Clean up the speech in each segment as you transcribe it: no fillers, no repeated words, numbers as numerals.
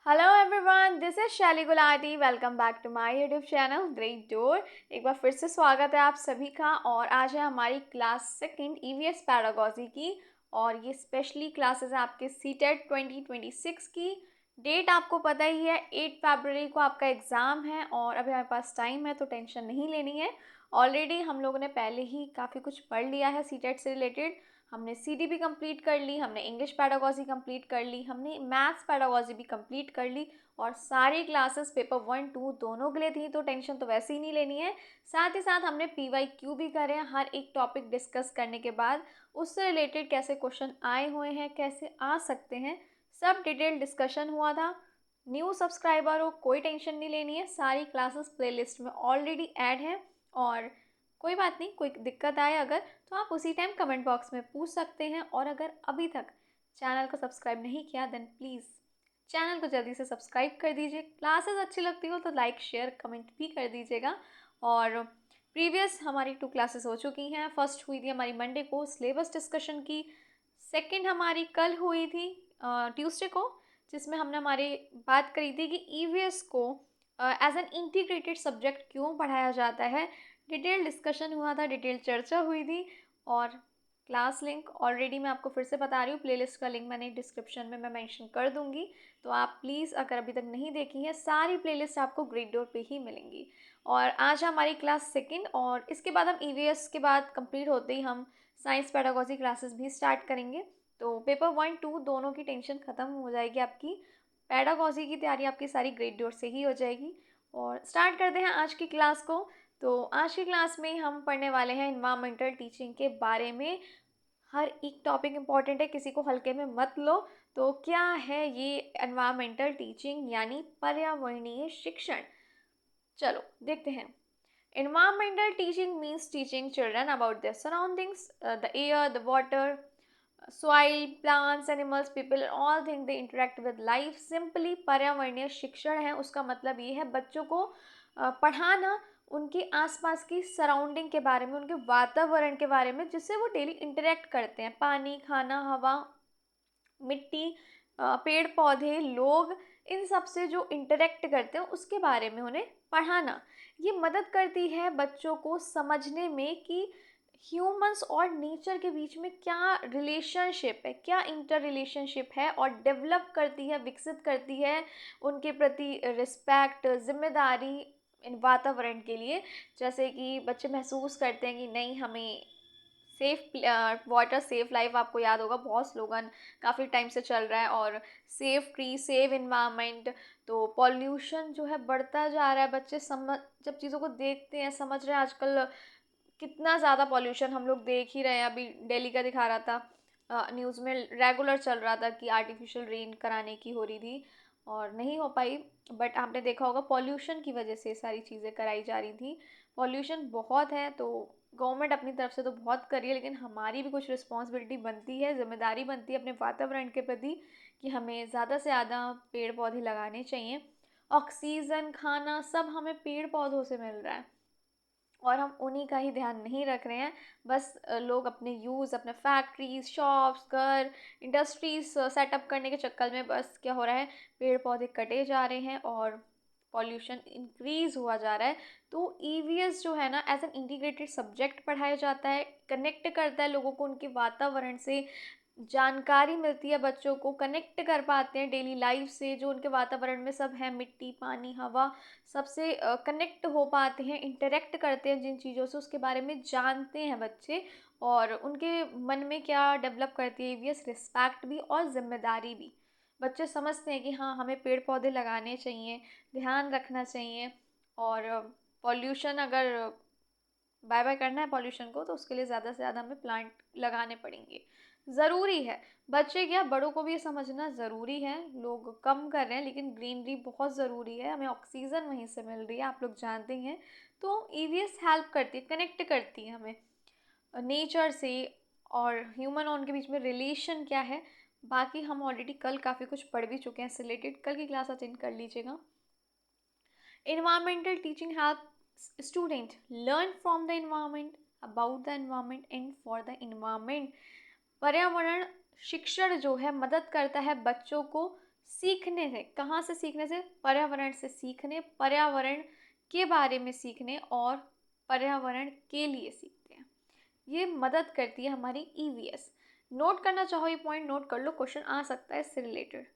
Hello everyone, this is Shaili Gulati. Welcome back to my YouTube channel great door. एक बार फिर से स्वागत है आप सभी का। और आज है हमारी क्लास सेकंड ईवीएस पैडागोजी की, और ये स्पेशली क्लासेस है आपके सीटेट 2026 की। डेट आपको पता ही है, 8 फरवरी को आपका एग्ज़ाम है और अभी हमारे पास टाइम है, तो टेंशन नहीं लेनी है। ऑलरेडी हम लोगों ने पहले ही काफ़ी कुछ पढ़ लिया है सीटेट से रिलेटेड। हमने सीडी भी कंप्लीट कर ली, हमने इंग्लिश पैडागोजी कंप्लीट कर ली, हमने मैथ्स पैडागोजी भी कंप्लीट कर ली, और सारी क्लासेस पेपर 1 2 दोनों के लिए थी, तो टेंशन तो वैसे ही नहीं लेनी है। साथ ही साथ हमने PYQ भी करे हैं। हर एक टॉपिक डिस्कस करने के बाद उससे रिलेटेड कैसे क्वेश्चन आए हुए हैं, कैसे आ सकते हैं, सब डिटेल डिस्कशन हुआ था। न्यू सब्सक्राइबर हो, कोई टेंशन नहीं लेनी है, सारी क्लासेस प्लेलिस्ट में ऑलरेडी ऐड हैं। और कोई बात नहीं, कोई दिक्कत आए अगर, तो आप उसी टाइम कमेंट बॉक्स में पूछ सकते हैं। और अगर अभी तक चैनल को सब्सक्राइब नहीं किया, देन प्लीज़ चैनल को जल्दी से सब्सक्राइब कर दीजिए। क्लासेस अच्छी लगती हो तो लाइक शेयर कमेंट भी कर दीजिएगा। और प्रीवियस हमारी 2 क्लासेस हो चुकी हैं। फर्स्ट हुई थी हमारी मंडे को सिलेबस डिस्कशन की, सेकंड हमारी कल हुई थी ट्यूसडे को, जिसमें हमने हमारी बात करी थी कि ईवीएस को एज एन इंटीग्रेटेड सब्जेक्ट क्यों पढ़ाया जाता है। डिटेल डिस्कशन हुआ था, डिटेल चर्चा हुई थी। और क्लास लिंक ऑलरेडी मैं आपको फिर से बता रही हूँ, प्लेलिस्ट का लिंक मैंने डिस्क्रिप्शन में मैं मेंशन कर दूँगी। तो आप प्लीज़ अगर अभी तक नहीं देखी है, सारी प्लेलिस्ट आपको ग्रेट डोर पे ही मिलेंगी। और आज हमारी क्लास सेकंड, और इसके बाद हम ईवीएस के बाद कंप्लीट होते ही हम साइंस पेडागोजी क्लासेस भी स्टार्ट करेंगे। तो पेपर 1 2 दोनों की टेंशन ख़त्म हो जाएगी आपकी। पेडागोजी की तैयारी आपकी सारी ग्रेट डोर से ही हो जाएगी। और स्टार्ट करते हैं आज की क्लास को। तो आज की क्लास में हम पढ़ने वाले हैं इन्वायरमेंटल टीचिंग के बारे में। हर एक टॉपिक इम्पॉर्टेंट है, किसी को हल्के में मत लो। तो क्या है ये एनवायरमेंटल टीचिंग, यानी पर्यावरणीय शिक्षण? चलो देखते हैं। Environmental teaching means teaching children about their surroundings, the air, the water, soil, plants, animals, people, and all things they interact with life. Simply पर्यावरणीय शिक्षण है, उसका मतलब ये है बच्चों को पढ़ाना उनके आसपास की सराउंडिंग के बारे में, उनके वातावरण के बारे में, जिससे वो डेली इंटरेक्ट करते हैं। पानी, खाना, हवा, मिट्टी, पेड़ पौधे, लोग, इन सब से जो इंटरेक्ट करते हैं उसके बारे में उन्हें पढ़ाना। ये मदद करती है बच्चों को समझने में कि ह्यूमंस और नेचर के बीच में क्या रिलेशनशिप है, क्या इंटर रिलेशनशिप है, और डेवलप करती है, विकसित करती है उनके प्रति रिस्पेक्ट, जिम्मेदारी इन वातावरण के लिए। जैसे कि बच्चे महसूस करते हैं कि नहीं, हमें सेफ वाटर सेफ लाइफ, आपको याद होगा बहुत स्लोगन काफ़ी टाइम से चल रहा है। और सेफ ट्री सेव इन्वायरमेंट। तो पॉल्यूशन जो है बढ़ता जा रहा है, बच्चे समझ जब चीज़ों को देखते हैं, समझ रहे हैं आजकल कितना ज़्यादा पॉल्यूशन हम लोग देख ही रहे हैं। अभी दिल्ली का दिखा रहा था न्यूज़ में, रेगुलर चल रहा था कि आर्टिफिशियल रेन कराने की हो रही थी और नहीं हो पाई। बट आपने देखा होगा पॉल्यूशन की वजह से सारी चीज़ें कराई जा रही थी। पॉल्यूशन बहुत है, तो गवर्नमेंट अपनी तरफ से तो बहुत कर रही है, लेकिन हमारी भी कुछ रिस्पॉन्सिबिलिटी बनती है, जिम्मेदारी बनती है अपने वातावरण के प्रति, कि हमें ज़्यादा से ज़्यादा पेड़ पौधे लगाने चाहिए। ऑक्सीजन, खाना, सब हमें पेड़ पौधों से मिल रहा है, और हम उन्हीं का ही ध्यान नहीं रख रहे हैं। बस लोग अपने यूज़, अपने फैक्ट्रीज, शॉप्स, घर, इंडस्ट्रीज सेटअप करने के चक्कर में बस क्या हो रहा है, पेड़ पौधे कटे जा रहे हैं और पॉल्यूशन इंक्रीज़ हुआ जा रहा है। तो ईवीएस जो है ना, एज एन इंटीग्रेटेड सब्जेक्ट पढ़ाया जाता है, कनेक्ट करता है लोगों को उनके वातावरण से, जानकारी मिलती है, बच्चों को कनेक्ट कर पाते हैं डेली लाइफ से, जो उनके वातावरण में सब है, मिट्टी, पानी, हवा, सबसे कनेक्ट हो पाते हैं, इंटरेक्ट करते हैं जिन चीज़ों से, उसके बारे में जानते हैं बच्चे। और उनके मन में क्या डेवलप करती है ईवीएस, रिस्पेक्ट भी और ज़िम्मेदारी भी। बच्चे समझते हैं कि हाँ, हमें पेड़ पौधे लगाने चाहिए, ध्यान रखना चाहिए। और पॉल्यूशन अगर बाय बाय करना है पॉल्यूशन को, तो उसके लिए ज़्यादा से ज़्यादा हमें प्लांट लगाने पड़ेंगे, ज़रूरी है। बच्चे क्या, बड़ों को भी ये समझना ज़रूरी है। लोग कम कर रहे हैं, लेकिन ग्रीनरी बहुत ज़रूरी है, हमें ऑक्सीजन वहीं से मिल रही है, आप लोग जानते हैं। तो ईवीएस हेल्प करती है, कनेक्ट करती है हमें नेचर से। और ह्यूमन और उनके बीच में रिलेशन क्या है, बाकी हम ऑलरेडी कल काफ़ी कुछ पढ़ भी चुके हैं इससे रिलेटेड, कल की क्लास अटेंड कर लीजिएगा। Environmental teaching helps student learn from the environment, about the environment and for the environment. पर्यावरण शिक्षण जो है मदद करता है बच्चों को सीखने से, कहाँ से सीखने से? पर्यावरण से सीखने, पर्यावरण के बारे में सीखने और पर्यावरण के लिए सीखते हैं। ये मदद करती है हमारी ईवीएस। नोट करना चाहो ये पॉइंट नोट कर लो, क्वेश्चन आ सकता है इससे रिलेटेड।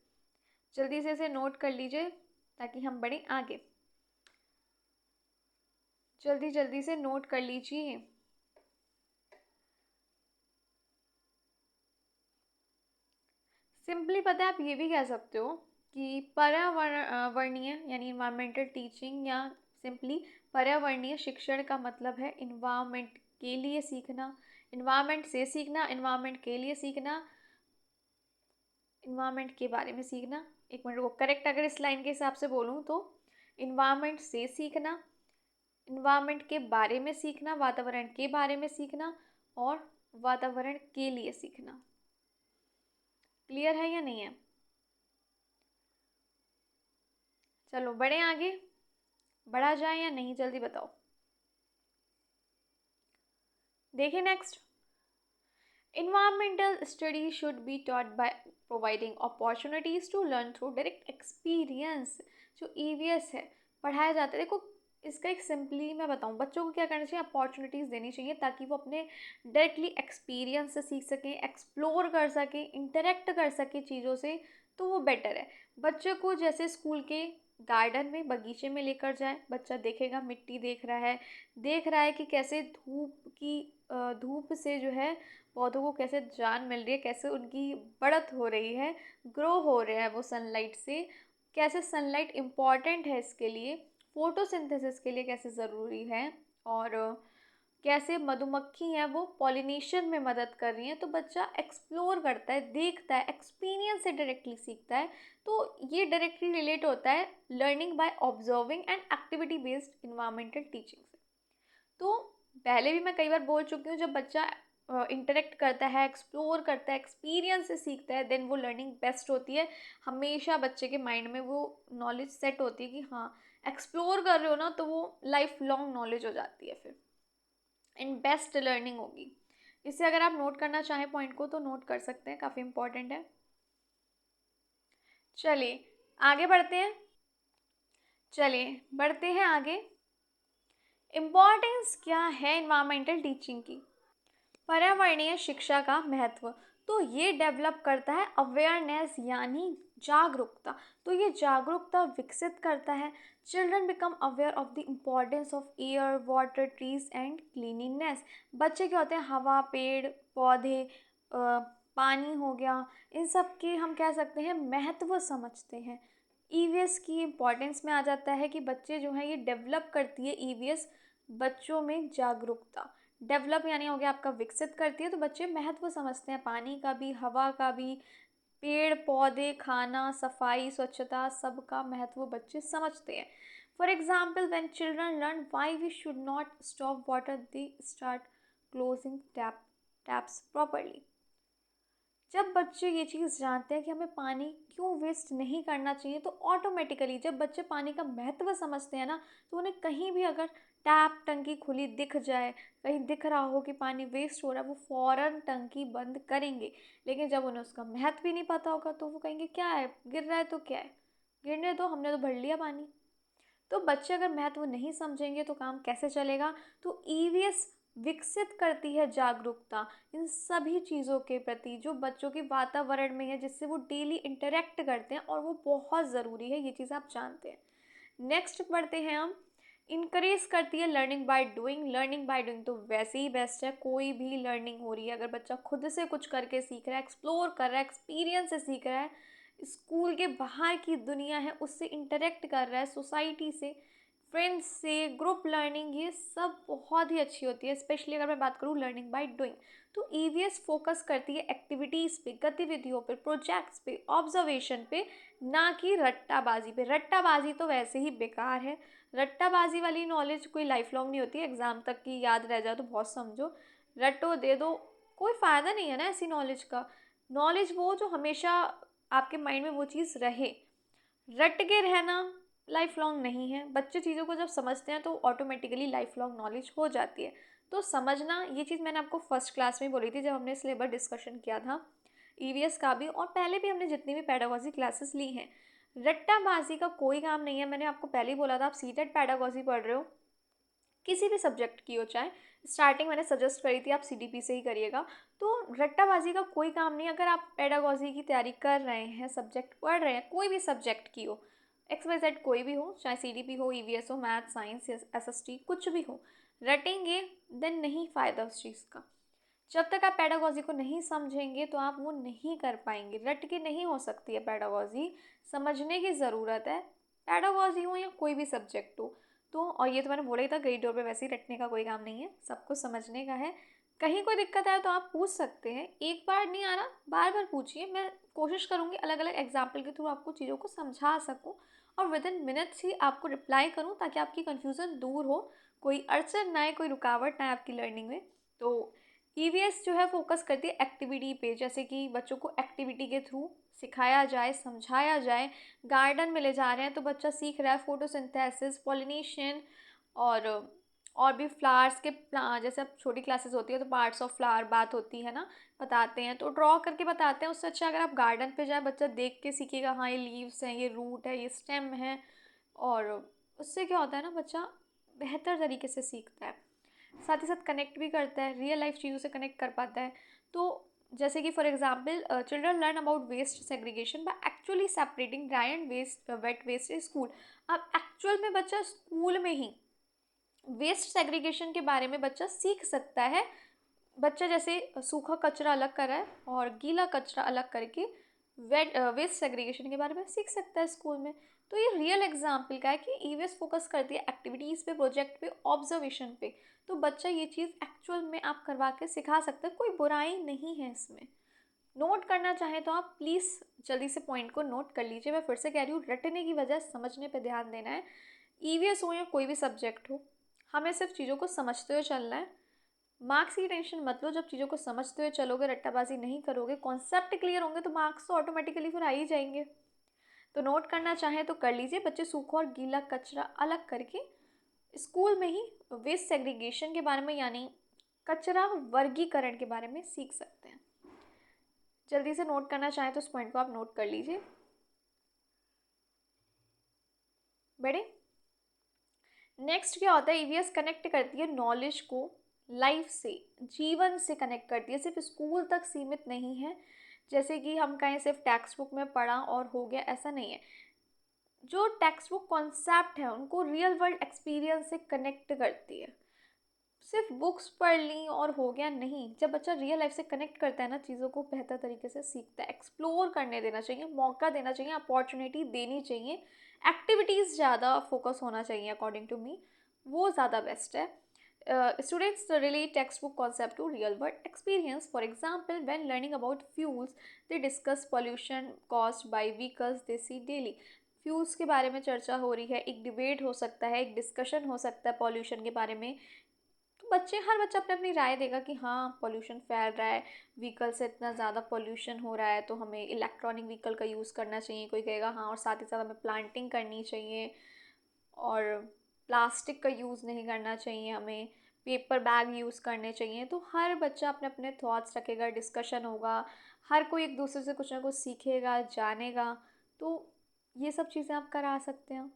जल्दी से इसे नोट कर लीजिए ताकि हम बढ़ें आगे। जल्दी जल्दी से नोट कर लीजिए। सिंपली पता है, आप ये भी कह सकते हो कि पर्यावरणीय यानी इन्वायरमेंटल टीचिंग या सिंपली पर्यावरणीय शिक्षण का मतलब है इन्वायरमेंट के लिए सीखना, इन्वायरमेंट से सीखना, इन्वायरमेंट के लिए सीखना, इन्वायरमेंट के बारे में सीखना। एक मिनट को करेक्ट अगर इस लाइन के हिसाब से बोलूँ तो इन्वायरमेंट से सीखना, इन्वायरमेंट के बारे में सीखना, वातावरण के बारे में सीखना और वातावरण के लिए सीखना। क्लियर है या नहीं है? चलो बढ़े आगे, बढ़ा जाए या नहीं, जल्दी बताओ। देखिए next, environmental studies should be taught by providing opportunities to learn through direct experience। जो EVS है पढ़ाया जाता है, देखो इसका एक सिंपली मैं बताऊं, बच्चों को क्या करना चाहिए, अपॉर्चुनिटीज़ देनी चाहिए ताकि वो अपने डायरेक्टली एक्सपीरियंस से सीख सकें, एक्सप्लोर कर सकें, इंटरेक्ट कर सकें चीज़ों से, तो वो बेटर है। बच्चे को जैसे स्कूल के गार्डन में, बगीचे में लेकर जाए, बच्चा देखेगा, मिट्टी देख रहा है कि कैसे धूप से जो है पौधों को कैसे जान मिल रही है, कैसे उनकी बढ़त हो रही है, ग्रो हो रहे हैं वो सनलाइट से, कैसे सनलाइट इम्पॉर्टेंट है इसके लिए, फोटोसिंथेसिस के लिए कैसे ज़रूरी है, और कैसे मधुमक्खी हैं वो पॉलिनेशन में मदद कर रही हैं। तो बच्चा एक्सप्लोर करता है, देखता है, एक्सपीरियंस से डायरेक्टली सीखता है। तो ये डायरेक्टली रिलेट होता है learning by observing and activity based environmental teaching से। तो पहले भी मैं कई बार बोल चुकी हूँ, जब बच्चा इंटरेक्ट करता है, एक्सप्लोर करता है, एक्सपीरियंस से सीखता है, देन वो लर्निंग बेस्ट होती है। हमेशा बच्चे के माइंड में वो नॉलेज सेट होती है कि हाँ, एक्सप्लोर कर रहे हो ना, तो वो लाइफ लॉन्ग नॉलेज हो जाती है फिर, एंड बेस्ट लर्निंग होगी। इससे अगर आप नोट करना चाहें पॉइंट को तो नोट कर सकते हैं, काफ़ी इंपॉर्टेंट है। चलिए आगे बढ़ते हैं, चलिए बढ़ते हैं आगे। इम्पॉर्टेंस क्या है इन्वायरमेंटल टीचिंग की? पर्यावरणीय शिक्षा का महत्व, तो ये डेवलप करता है अवेयरनेस यानी जागरूकता। तो ये जागरूकता विकसित करता है। Children become aware of the importance of air, water, trees and cleanliness. बच्चे क्या होते हैं, हवा, पेड़ पौधे, पानी हो गया, इन सब के हम कह सकते हैं महत्व समझते हैं। ईवीएस की इम्पॉर्टेंस में आ जाता है कि बच्चे जो हैं ये डेवलप करती है ईवीएस बच्चों में जागरूकता। डेवलप यानी हो गया आपका विकसित करती है, तो बच्चे महत्व समझते हैं पानी का भी, हवा का भी, पेड़ पौधे, खाना, सफाई, स्वच्छता, सबका महत्व बच्चे समझते हैं। For example when children learn why we should not stop water, they start closing taps properly. जब बच्चे ये चीज़ जानते हैं कि हमें पानी क्यों वेस्ट नहीं करना चाहिए, तो ऑटोमेटिकली जब बच्चे पानी का महत्व समझते हैं ना, तो उन्हें कहीं भी अगर टैप टंकी खुली दिख जाए, कहीं दिख रहा हो कि पानी वेस्ट हो रहा है, वो फ़ौरन टंकी बंद करेंगे। लेकिन जब उन्हें उसका महत्व ही नहीं पता होगा तो वो कहेंगे क्या है, गिर रहा है तो क्या है, गिरने दो, हमने तो भर लिया पानी। तो बच्चे अगर महत्व नहीं समझेंगे तो काम कैसे चलेगा? तो ईवीएस विकसित करती है जागरूकता इन सभी चीज़ों के प्रति जो बच्चों के वातावरण में है, जिससे वो डेली इंटरेक्ट करते हैं, और वो बहुत ज़रूरी है, ये चीज़ आप जानते हैं। नेक्स्ट पढ़ते हैं हम। इनकरेज करती है learning by doing. Learning by doing तो वैसे ही बेस्ट है, कोई भी लर्निंग हो रही है अगर बच्चा खुद से कुछ करके सीख रहा है, एक्सप्लोर कर रहा है, एक्सपीरियंस से सीख रहा है, स्कूल के बाहर की दुनिया है उससे इंटरेक्ट कर रहा है, सोसाइटी से, फ्रेंड्स से, ग्रुप लर्निंग, ये सब बहुत ही अच्छी होती है। स्पेशली अगर मैं बात करूँ लर्निंग बाय डूइंग, तो ईवीएस फोकस करती है एक्टिविटीज़ पे, गतिविधियों पे, प्रोजेक्ट्स पे, ऑब्जर्वेशन पे, ना कि रट्टाबाजी पे। रट्टाबाजी तो वैसे ही बेकार है। रट्टाबाजी वाली नॉलेज कोई लाइफ लॉन्ग नहीं होती, एग्ज़ाम तक की याद रह जाए तो बहुत समझो, रटो दे दो, कोई फ़ायदा नहीं है ना ऐसी नॉलेज का। नॉलेज वो जो हमेशा आपके माइंड में वो चीज़ रहे, रट के रहना लाइफ लॉन्ग नहीं है। बच्चे चीज़ों को जब समझते हैं तो ऑटोमेटिकली लाइफ लॉन्ग नॉलेज हो जाती है। तो समझना, ये चीज़ मैंने आपको फर्स्ट क्लास में बोली थी जब हमने सिलेबस डिस्कशन किया था, ईवीएस का भी, और पहले भी हमने जितनी भी पेडागोजी क्लासेस ली हैं, रट्टाबाजी का कोई काम नहीं है। मैंने आपको पहले ही बोला था, आप सीटेट पेडागोजी पढ़ रहे हो, किसी भी सब्जेक्ट की हो, चाहे स्टार्टिंग मैंने सजेस्ट करी थी आप सीडीपी से ही करिएगा। तो रट्टाबाजी का कोई काम नहीं। अगर आप पेडागोजी की तैयारी कर रहे हैं, सब्जेक्ट पढ़ रहे हैं, कोई भी सब्जेक्ट की हो, XYZ कोई भी हो, चाहे सीडीपी हो, ईवीएस हो, मैथ, साइंस, एसएसटी, कुछ भी हो, रटेंगे देन नहीं फ़ायदा उस चीज़ का। जब तक आप पेडागोजी को नहीं समझेंगे तो आप वो नहीं कर पाएंगे। रट के नहीं हो सकती है पेडागोजी, समझने की ज़रूरत है। पेडागोजी हो या कोई भी सब्जेक्ट हो, तो और ये तो मैंने बोला ही था, ग्रेड 2 पे वैसे ही रटने का कोई काम नहीं है, सब कुछ समझने का है। कहीं कोई दिक्कत आए तो आप पूछ सकते हैं, एक बार नहीं आ रहा बार बार पूछिए। मैं कोशिश करूँगी अलग अलग एग्जाम्पल के थ्रू आपको चीज़ों को समझा सकूँ और विद इन मिनट्स ही आपको रिप्लाई करूँ, ताकि आपकी कन्फ्यूज़न दूर हो, कोई अड़चन ना आए, कोई रुकावट ना आए आपकी लर्निंग में। तो ईवीएस जो है फोकस करती है एक्टिविटी पे, जैसे कि बच्चों को एक्टिविटी के थ्रू सिखाया जाए, समझाया जाए। गार्डन में ले जा रहे हैं तो बच्चा सीख रहा है फोटोसिंथेसिस, पॉलिनेशन, और भी फ्लावर्स के जैसे अब छोटी क्लासेस होती है तो पार्ट्स ऑफ फ्लावर बात होती है ना, बताते हैं, तो ड्रॉ करके बताते हैं। उससे अच्छा अगर आप गार्डन पे जाए, बच्चा देख के सीखेगा, हाँ ये लीव्स हैं, ये रूट है, ये स्टेम है, और उससे क्या होता है ना, बच्चा बेहतर तरीके से सीखता है, साथ ही साथ कनेक्ट भी करता है, रियल लाइफ चीज़ों से कनेक्ट कर पाता है। तो जैसे कि for example, children learn about waste segregation by actually separating dry and waste wet waste in school. अब एक्चुअल में बच्चा स्कूल में ही वेस्ट सेग्रीगेशन के बारे में बच्चा सीख सकता है। बच्चा जैसे सूखा कचरा अलग कर रहा है और गीला कचरा अलग करके वेस्ट सेग्रीगेशन के बारे में सीख सकता है स्कूल में। तो ये रियल एग्जाम्पल का है कि ईवीएस फोकस करती है एक्टिविटीज़ पे, प्रोजेक्ट पे, ऑब्जर्वेशन पे। तो बच्चा ये चीज़ एक्चुअल में आप करवा के सिखा सकते हैं, कोई बुराई नहीं है इसमें। नोट करना चाहें तो आप प्लीज़ जल्दी से पॉइंट को नोट कर लीजिए। मैं फिर से कह रही हूँ, रटने की वजह समझने पे ध्यान देना है। ईवीएस हो या कोई भी सब्जेक्ट हो, हमें सिर्फ चीज़ों को समझते हुए चलना है। मार्क्स की टेंशन मत लो, जब चीज़ों को समझते हुए चलोगे, रट्टाबाजी नहीं करोगे, कॉन्सेप्ट क्लियर होंगे, तो मार्क्स तो ऑटोमेटिकली फिर आ ही जाएंगे। तो नोट करना चाहें तो कर लीजिए। बच्चे सूखा और गीला कचरा अलग करके स्कूल में ही वेस्ट सेग्रीगेशन के बारे में, यानी कचरा वर्गीकरण के बारे में सीख सकते हैं। जल्दी से नोट करना चाहें तो इस पॉइंट को आप नोट कर लीजिए। बड़े नेक्स्ट क्या होता है, ईवीएस कनेक्ट करती है नॉलेज को लाइफ से, जीवन से कनेक्ट करती है, सिर्फ स्कूल तक सीमित नहीं है। जैसे कि हम कहें सिर्फ टेक्स्ट बुक में पढ़ा और हो गया, ऐसा नहीं है। जो टेक्स्ट बुक कॉन्सेप्ट है उनको रियल वर्ल्ड एक्सपीरियंस से कनेक्ट करती है। सिर्फ बुक्स पढ़ ली और हो गया नहीं, जब बच्चा रियल लाइफ से कनेक्ट करता है ना, चीज़ों को बेहतर तरीके से सीखता है। एक्सप्लोर करने देना चाहिए, मौका देना चाहिए, अपॉर्चुनिटी देनी चाहिए, एक्टिविटीज़ ज़्यादा फोकस होना चाहिए अकॉर्डिंग टू मी, वो ज़्यादा बेस्ट है। Students relate textbook concept to real world experience. For example, when learning about fuels, they discuss pollution caused by vehicles they see daily. Fuels के बारे में चर्चा हो रही है, एक डिबेट हो सकता है, एक डिस्कशन हो सकता है पॉल्यूशन के बारे में। तो हर बच्चा अपनी अपनी राय देगा कि हाँ पॉल्यूशन फैल रहा है, व्हीकल से इतना ज़्यादा पॉल्यूशन हो रहा है, तो हमें इलेक्ट्रॉनिक व्हीकल का यूज़ करना चाहिए। कोई कहेगा हाँ, और साथ ही साथ हमें प्लांटिंग करनी चाहिए, और प्लास्टिक का यूज़ नहीं करना चाहिए, हमें पेपर बैग यूज़ करने चाहिए। तो हर बच्चा अपने अपने थॉट्स रखेगा, डिस्कशन होगा, हर कोई एक दूसरे से कुछ ना कुछ सीखेगा, जानेगा। तो ये सब चीज़ें आप करा सकते हैं।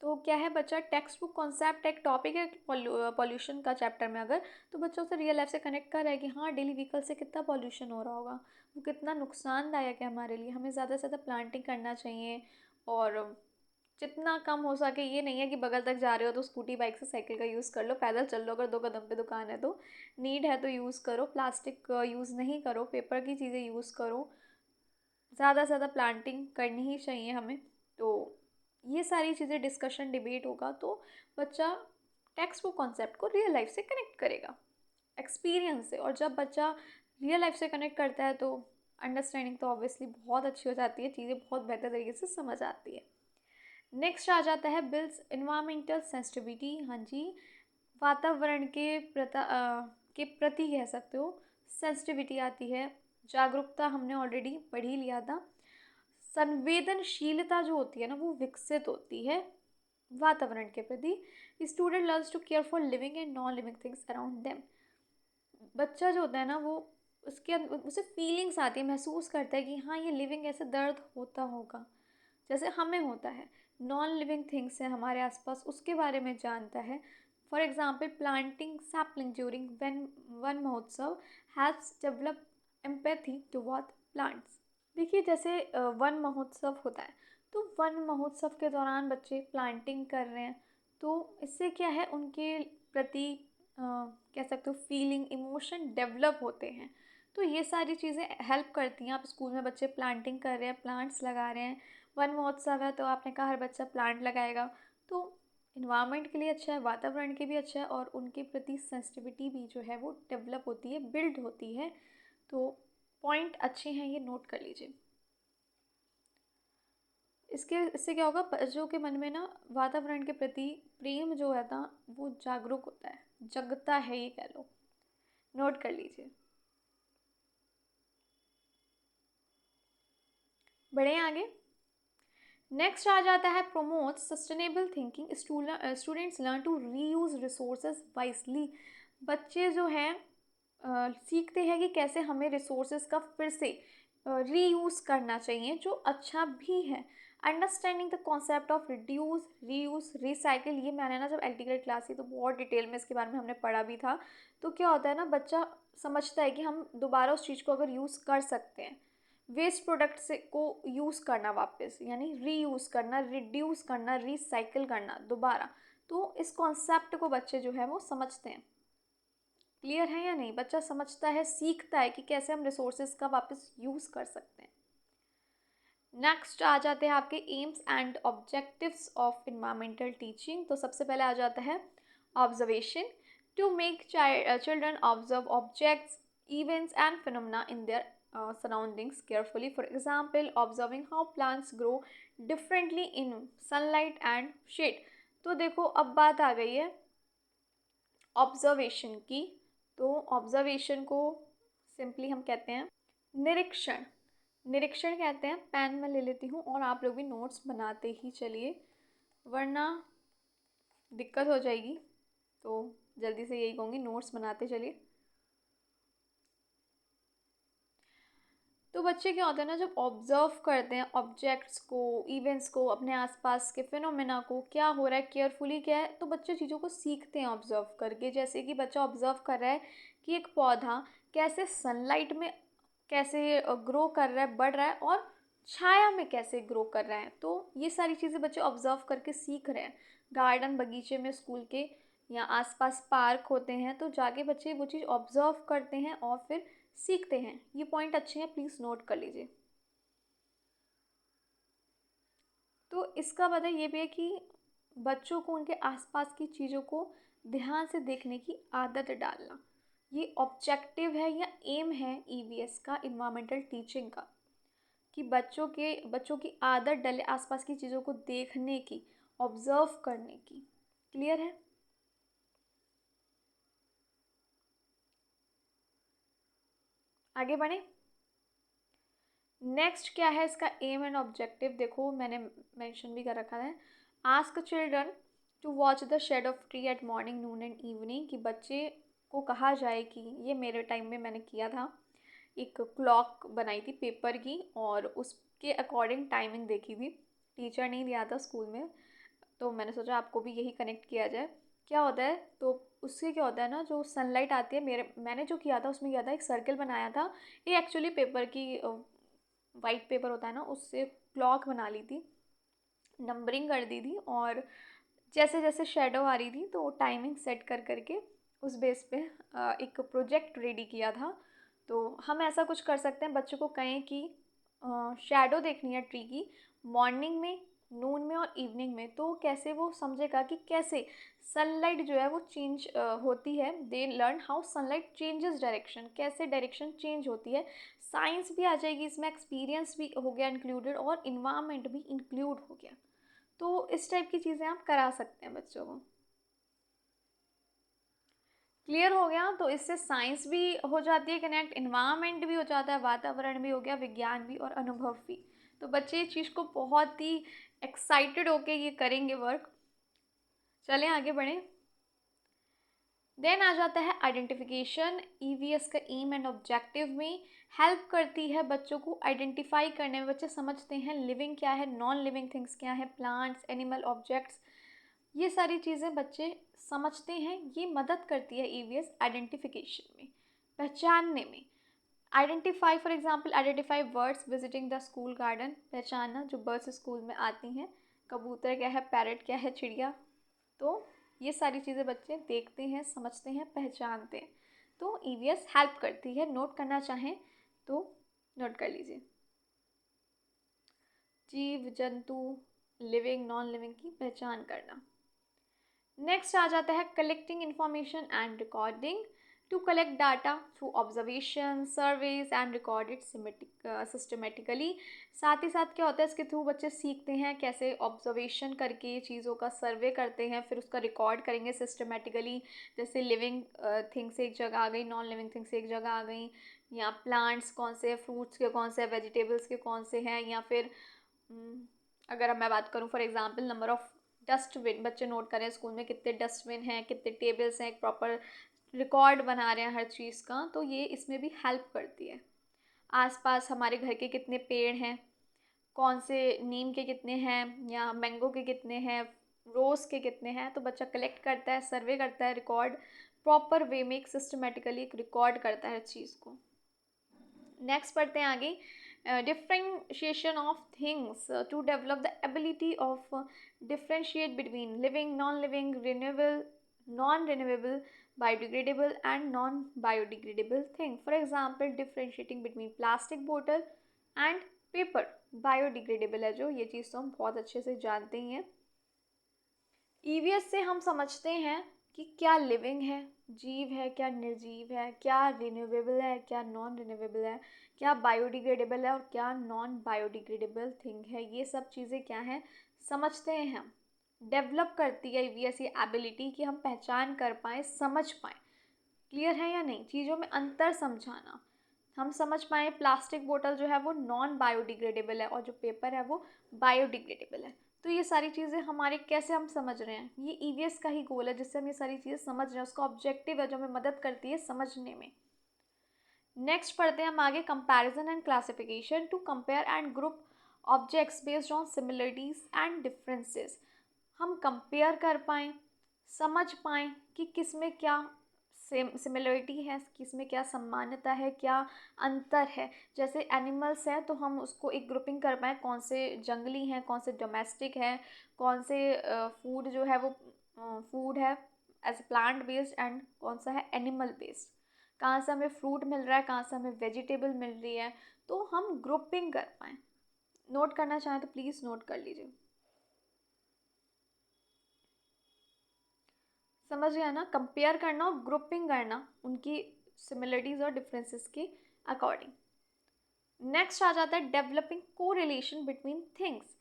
तो क्या है, बच्चा टेक्स्ट बुक कॉन्सेप्ट एक टॉपिक है पॉल्यूशन का चैप्टर में, अगर तो बच्चा उसे रियल लाइफ से कनेक्ट कर रहा है कि हाँ डेली व्हीकल से कितना पॉल्यूशन हो रहा होगा, वो कितना नुकसानदायक है हमारे लिए, हमें ज़्यादा से ज़्यादा प्लांटिंग करना चाहिए। और जितना कम हो सके, ये नहीं है कि बगल तक जा रहे हो तो स्कूटी बाइक से साइकिल का यूज़ कर लो, पैदल चल लो, अगर 2 कदम पे दुकान है तो, नीड है तो यूज़ करो, प्लास्टिक यूज़ नहीं करो, पेपर की चीज़ें यूज़ करो, ज़्यादा से ज़्यादा प्लांटिंग करनी ही चाहिए हमें। तो ये सारी चीज़ें डिस्कशन डिबेट होगा तो बच्चा टेक्स्ट बुक कॉन्सेप्ट को रियल लाइफ से कनेक्ट करेगा, एक्सपीरियंस से। और जब बच्चा रियल लाइफ से कनेक्ट करता है तो अंडरस्टैंडिंग तो ऑब्वियसली बहुत अच्छी हो जाती है, चीज़ें बहुत बेहतर तरीके से समझ आती है। नेक्स्ट आ जाता है बिल्ड्स इन्वायरमेंटल सेंसिटिविटी। हाँ जी, वातावरण के प्रति कह सकते हो सेंसिटिविटी आती है। जागरूकता हमने ऑलरेडी पढ़ ही लिया था। संवेदनशीलता जो होती है ना, वो विकसित होती है वातावरण के प्रति। Student learns to care for living and non living things around them. बच्चा जो होता है ना, वो उसके उसे फीलिंग्स आती है, महसूस करता है कि हाँ ये लिविंग ऐसे दर्द होता होगा जैसे हमें होता है। नॉन लिविंग थिंग्स हैं हमारे आसपास, उसके बारे में जानता है। For example planting sapling during Van Mahotsav has develop empathy toward plants. देखिए जैसे वन महोत्सव होता है, तो वन महोत्सव के दौरान बच्चे प्लांटिंग कर रहे हैं, तो इससे क्या है उनके प्रति कह सकते हो फीलिंग इमोशन डेवलप होते हैं। तो ये सारी चीज़ें हेल्प करती हैं। आप स्कूल में बच्चे प्लांटिंग कर रहे हैं, प्लांट्स लगा रहे हैं, वन महोत्सव है तो आपने कहा हर बच्चा प्लांट लगाएगा, तो इन्वायरमेंट के लिए अच्छा है, वातावरण के भी अच्छा है, और उनके प्रति सेंसिटिविटी भी जो है वो डेवलप होती है, बिल्ड होती है। तो पॉइंट अच्छे हैं, ये नोट कर लीजिए। इससे क्या होगा, बच्चों के मन में ना वातावरण के प्रति प्रेम जो है ना वो जागरूक होता है, जगता है, ये कह लो। नोट कर लीजिए। बढ़े आगे। नेक्स्ट आ जाता है promote sustainable thinking, students learn to reuse resources wisely. बच्चे जो हैं सीखते हैं कि कैसे हमें रिसोर्सेज का फिर से रीयूज़ करना चाहिए, जो अच्छा भी है। Understanding the concept of reduce reuse recycle, ये मैंने ना जब एल्टीग्रेड क्लास की तो बहुत डिटेल में इसके बारे में हमने पढ़ा भी था। तो क्या होता है ना, बच्चा समझता है कि हम दोबारा उस चीज़ को अगर यूज़ कर सकते हैं, वेस्ट प्रोडक्ट से को यूज़ करना वापस, यानी रीयूज़ करना, रिड्यूस करना, रिसाइकिल करना दोबारा। तो इस कॉन्सेप्ट को बच्चे जो है वो समझते हैं। क्लियर है या नहीं? बच्चा समझता है, सीखता है कि कैसे हम रिसोर्सेज का वापस यूज़ कर सकते हैं। नेक्स्ट आ जाते हैं आपके aims and objectives of environmental teaching. तो सबसे पहले आ जाता है observation, to make children observe objects, events and phenomena in their surroundings carefully. For example, observing how plants grow differently in sunlight and shade. तो देखो अब बात आ गई है ऑब्जर्वेशन की। तो ऑब्जर्वेशन को सिंपली हम कहते हैं निरीक्षण। निरीक्षण कहते हैं। पेन में ले लेती हूँ और आप लोग भी नोट्स बनाते ही चलिए, वरना दिक्कत हो जाएगी। तो जल्दी से यही कहूँगी, नोट्स बनाते चलिए। तो बच्चे क्या होता है ना, जब ऑब्जर्व करते हैं ऑब्जेक्ट्स को, इवेंट्स को, अपने आसपास के फिनोमेना को, क्या हो रहा है केयरफुली क्या है, तो बच्चे चीज़ों को सीखते हैं ऑब्जर्व करके। जैसे कि बच्चा ऑब्जर्व कर रहा है कि एक पौधा कैसे सनलाइट में कैसे ग्रो कर रहा है, बढ़ रहा है, और छाया में कैसे ग्रो कर रहा है। तो ये सारी चीज़ें बच्चे ऑब्जर्व करके सीख रहे हैं। गार्डन बगीचे में स्कूल के या आसपास पार्क होते हैं, तो जाके बच्चे वो चीज़ ऑब्जर्व करते हैं और फिर सीखते हैं। ये पॉइंट अच्छे हैं, प्लीज़ नोट कर लीजिए। तो इसका मतलब ये भी है कि बच्चों को उनके आसपास की चीज़ों को ध्यान से देखने की आदत डालना, ये ऑब्जेक्टिव है या एम है ईवीएस का, इन्वायरमेंटल टीचिंग का, कि बच्चों की आदत डले आसपास की चीज़ों को देखने की, ऑब्जर्व करने की। क्लियर है? आगे बढ़े। नेक्स्ट क्या है इसका एम एंड ऑब्जेक्टिव, देखो मैंने मेंशन भी कर रखा है। Ask children to watch the shade of tree at morning, noon and evening, कि बच्चे को कहा जाए कि ये मेरे टाइम में मैंने किया था, एक क्लॉक बनाई थी पेपर की और उसके अकॉर्डिंग टाइमिंग देखी थी। टीचर नहीं दिया था स्कूल में, तो मैंने सोचा आपको भी यही कनेक्ट किया जाए। क्या होता है, तो उससे क्या होता है ना, जो सनलाइट आती है, मैंने जो किया था उसमें किया था, एक सर्कल बनाया था। ये एक्चुअली पेपर की वाइट पेपर होता है ना, उससे क्लॉक बना ली थी, नंबरिंग कर दी थी, और जैसे जैसे शेडो आ रही थी तो टाइमिंग सेट कर करके उस बेस पे एक प्रोजेक्ट रेडी किया था। तो हम ऐसा कुछ कर सकते हैं, बच्चों को कहें कि शेडो देखनी है ट्री की मॉर्निंग में, नून में और इवनिंग में, तो कैसे वो समझेगा कि कैसे सनलाइट जो है वो चेंज होती है। They learn how sunlight changes direction, कैसे डायरेक्शन चेंज होती है। साइंस भी आ जाएगी इसमें, एक्सपीरियंस भी हो गया इंक्लूडेड, और इन्वायरमेंट भी इंक्लूड हो गया। तो इस टाइप की चीज़ें आप करा सकते हैं बच्चों को। क्लियर हो गया? तो इससे साइंस भी हो जाती है कनेक्ट, इन्वायरमेंट भी हो जाता है, वातावरण भी हो गया, विज्ञान भी और अनुभव भी। तो बच्चे इस चीज़ को बहुत ही एक्साइटेड होके ये करेंगे वर्क। चलें आगे बढ़ें। देन आ जाता है आइडेंटिफिकेशन। ईवीएस का एम एंड ऑब्जेक्टिव में हेल्प करती है बच्चों को आइडेंटिफाई करने में। बच्चे समझते हैं लिविंग क्या है, नॉन लिविंग थिंग्स क्या है, प्लांट्स, एनिमल, ऑब्जेक्ट्स, ये सारी चीज़ें बच्चे समझते हैं। ये मदद करती है ईवीएस आइडेंटिफिकेशन में, पहचानने में। Identify, for example identify birds visiting the school garden, पहचानना जो बर्ड्स स्कूल में आती हैं। कबूतर क्या है, पैरट क्या है, चिड़िया। तो ये सारी चीज़ें बच्चे देखते हैं, समझते हैं, पहचानते हैं। तो ईवीएस हेल्प करती है। नोट करना चाहें तो नोट कर लीजिए। जीव जंतु, लिविंग नॉन लिविंग की पहचान करना। नेक्स्ट आ जाता है collecting information and recording. To collect data through observation, surveys and record it systematically. साथ ही साथ क्या होता है, इसके थ्रू बच्चे सीखते हैं कैसे ऑब्जर्वेशन करके चीज़ों का सर्वे करते हैं, फिर उसका रिकॉर्ड करेंगे सिस्टमेटिकली। जैसे लिविंग थिंग्स एक जगह आ गई, नॉन लिविंग थिंग्स एक जगह आ गई, या प्लांट्स कौन से, फ्रूट्स के कौन से, वेजिटेबल्स के कौन से हैं, या फिर अगर मैं बात करूँ for example number of dustbin, बच्चे नोट करें स्कूल में कितने डस्टबिन हैं, कितने टेबल्स हैं, एक प्रॉपर रिकॉर्ड बना रहे हैं हर चीज़ का। तो ये इसमें भी हेल्प करती है। आसपास हमारे घर के कितने पेड़ हैं, कौन से नीम के कितने हैं, या मैंगो के कितने हैं, रोज़ के कितने हैं। तो बच्चा कलेक्ट करता है, सर्वे करता है, रिकॉर्ड प्रॉपर वे में एक सिस्टमेटिकली एक रिकॉर्ड करता है चीज़ को। नेक्स्ट पढ़ते हैं आगे। Differentiation of things to develop the ability of differentiate between living, non living, renewable, non renewable, biodegradable and non-biodegradable thing. For example, differentiating between plastic bottle and paper. Biodegradable है जो, ये चीज़ तो हम बहुत अच्छे से जानते ही हैं। ईवीएस से हम समझते हैं कि क्या लिविंग है, जीव है, क्या निर्जीव है, क्या रिन्यूएबल है, क्या नॉन रिन्यूएबल है, क्या बायोडिग्रेडेबल है और क्या नॉन बायोडिग्रेडेबल थिंग है। ये सब चीज़ें क्या हैं, समझते हैं हम। डेवलप करती है ईवीएस ये एबिलिटी कि हम पहचान कर पाएँ, समझ पाएँ। क्लियर है या नहीं, चीज़ों में अंतर समझाना। हम समझ पाएँ प्लास्टिक बोतल जो है वो नॉन बायोडिग्रेडेबल है और जो पेपर है वो बायोडिग्रेडेबल है। तो ये सारी चीज़ें हमारे कैसे हम समझ रहे हैं, ये ईवीएस का ही गोल है जिससे हम ये सारी चीज़ें समझ रहे हैं। उसका ऑब्जेक्टिव है जो हमें मदद करती है समझने में। नेक्स्ट पढ़ते हैं हम आगे, comparison and classification. To compare and group objects based on similarities and differences. हम कंपेयर कर पाएँ, समझ पाएँ कि किस में क्या सिमिलरिटी है, किस में क्या समानता है, क्या अंतर है। जैसे एनिमल्स हैं तो हम उसको एक ग्रुपिंग कर पाएँ, कौन से जंगली हैं, कौन से डोमेस्टिक हैं, कौन से फूड जो है वो फूड है एज प्लांट बेस्ड एंड कौन सा है एनिमल बेस्ड। कहाँ से हमें फ्रूट मिल रहा है, कहाँ से हमें वेजिटेबल मिल रही है, तो हम ग्रुपिंग कर पाएँ। नोट करना चाहें तो प्लीज़ नोट कर लीजिए। समझ गया ना, कंपेयर करना और ग्रुपिंग करना उनकी सिमिलरिटीज़ और डिफरेंसेस के अकॉर्डिंग। नेक्स्ट आ जाता है डेवलपिंग को relation between things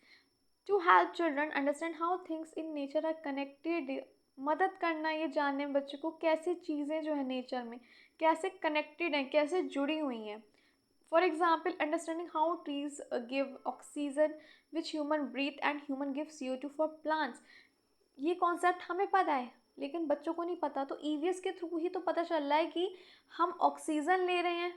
to help children understand how things in nature are connected. मदद करना ये जानने में बच्चों को कैसे चीज़ें जो है नेचर में कैसे कनेक्टेड हैं, कैसे जुड़ी हुई हैं। For example understanding how trees give oxygen which human breathe and human give CO2 for plants. ये कॉन्सेप्ट हमें पता है लेकिन बच्चों को नहीं पता। तो ईवीएस के थ्रू ही तो पता चल रहा है कि हम ऑक्सीजन ले रहे हैं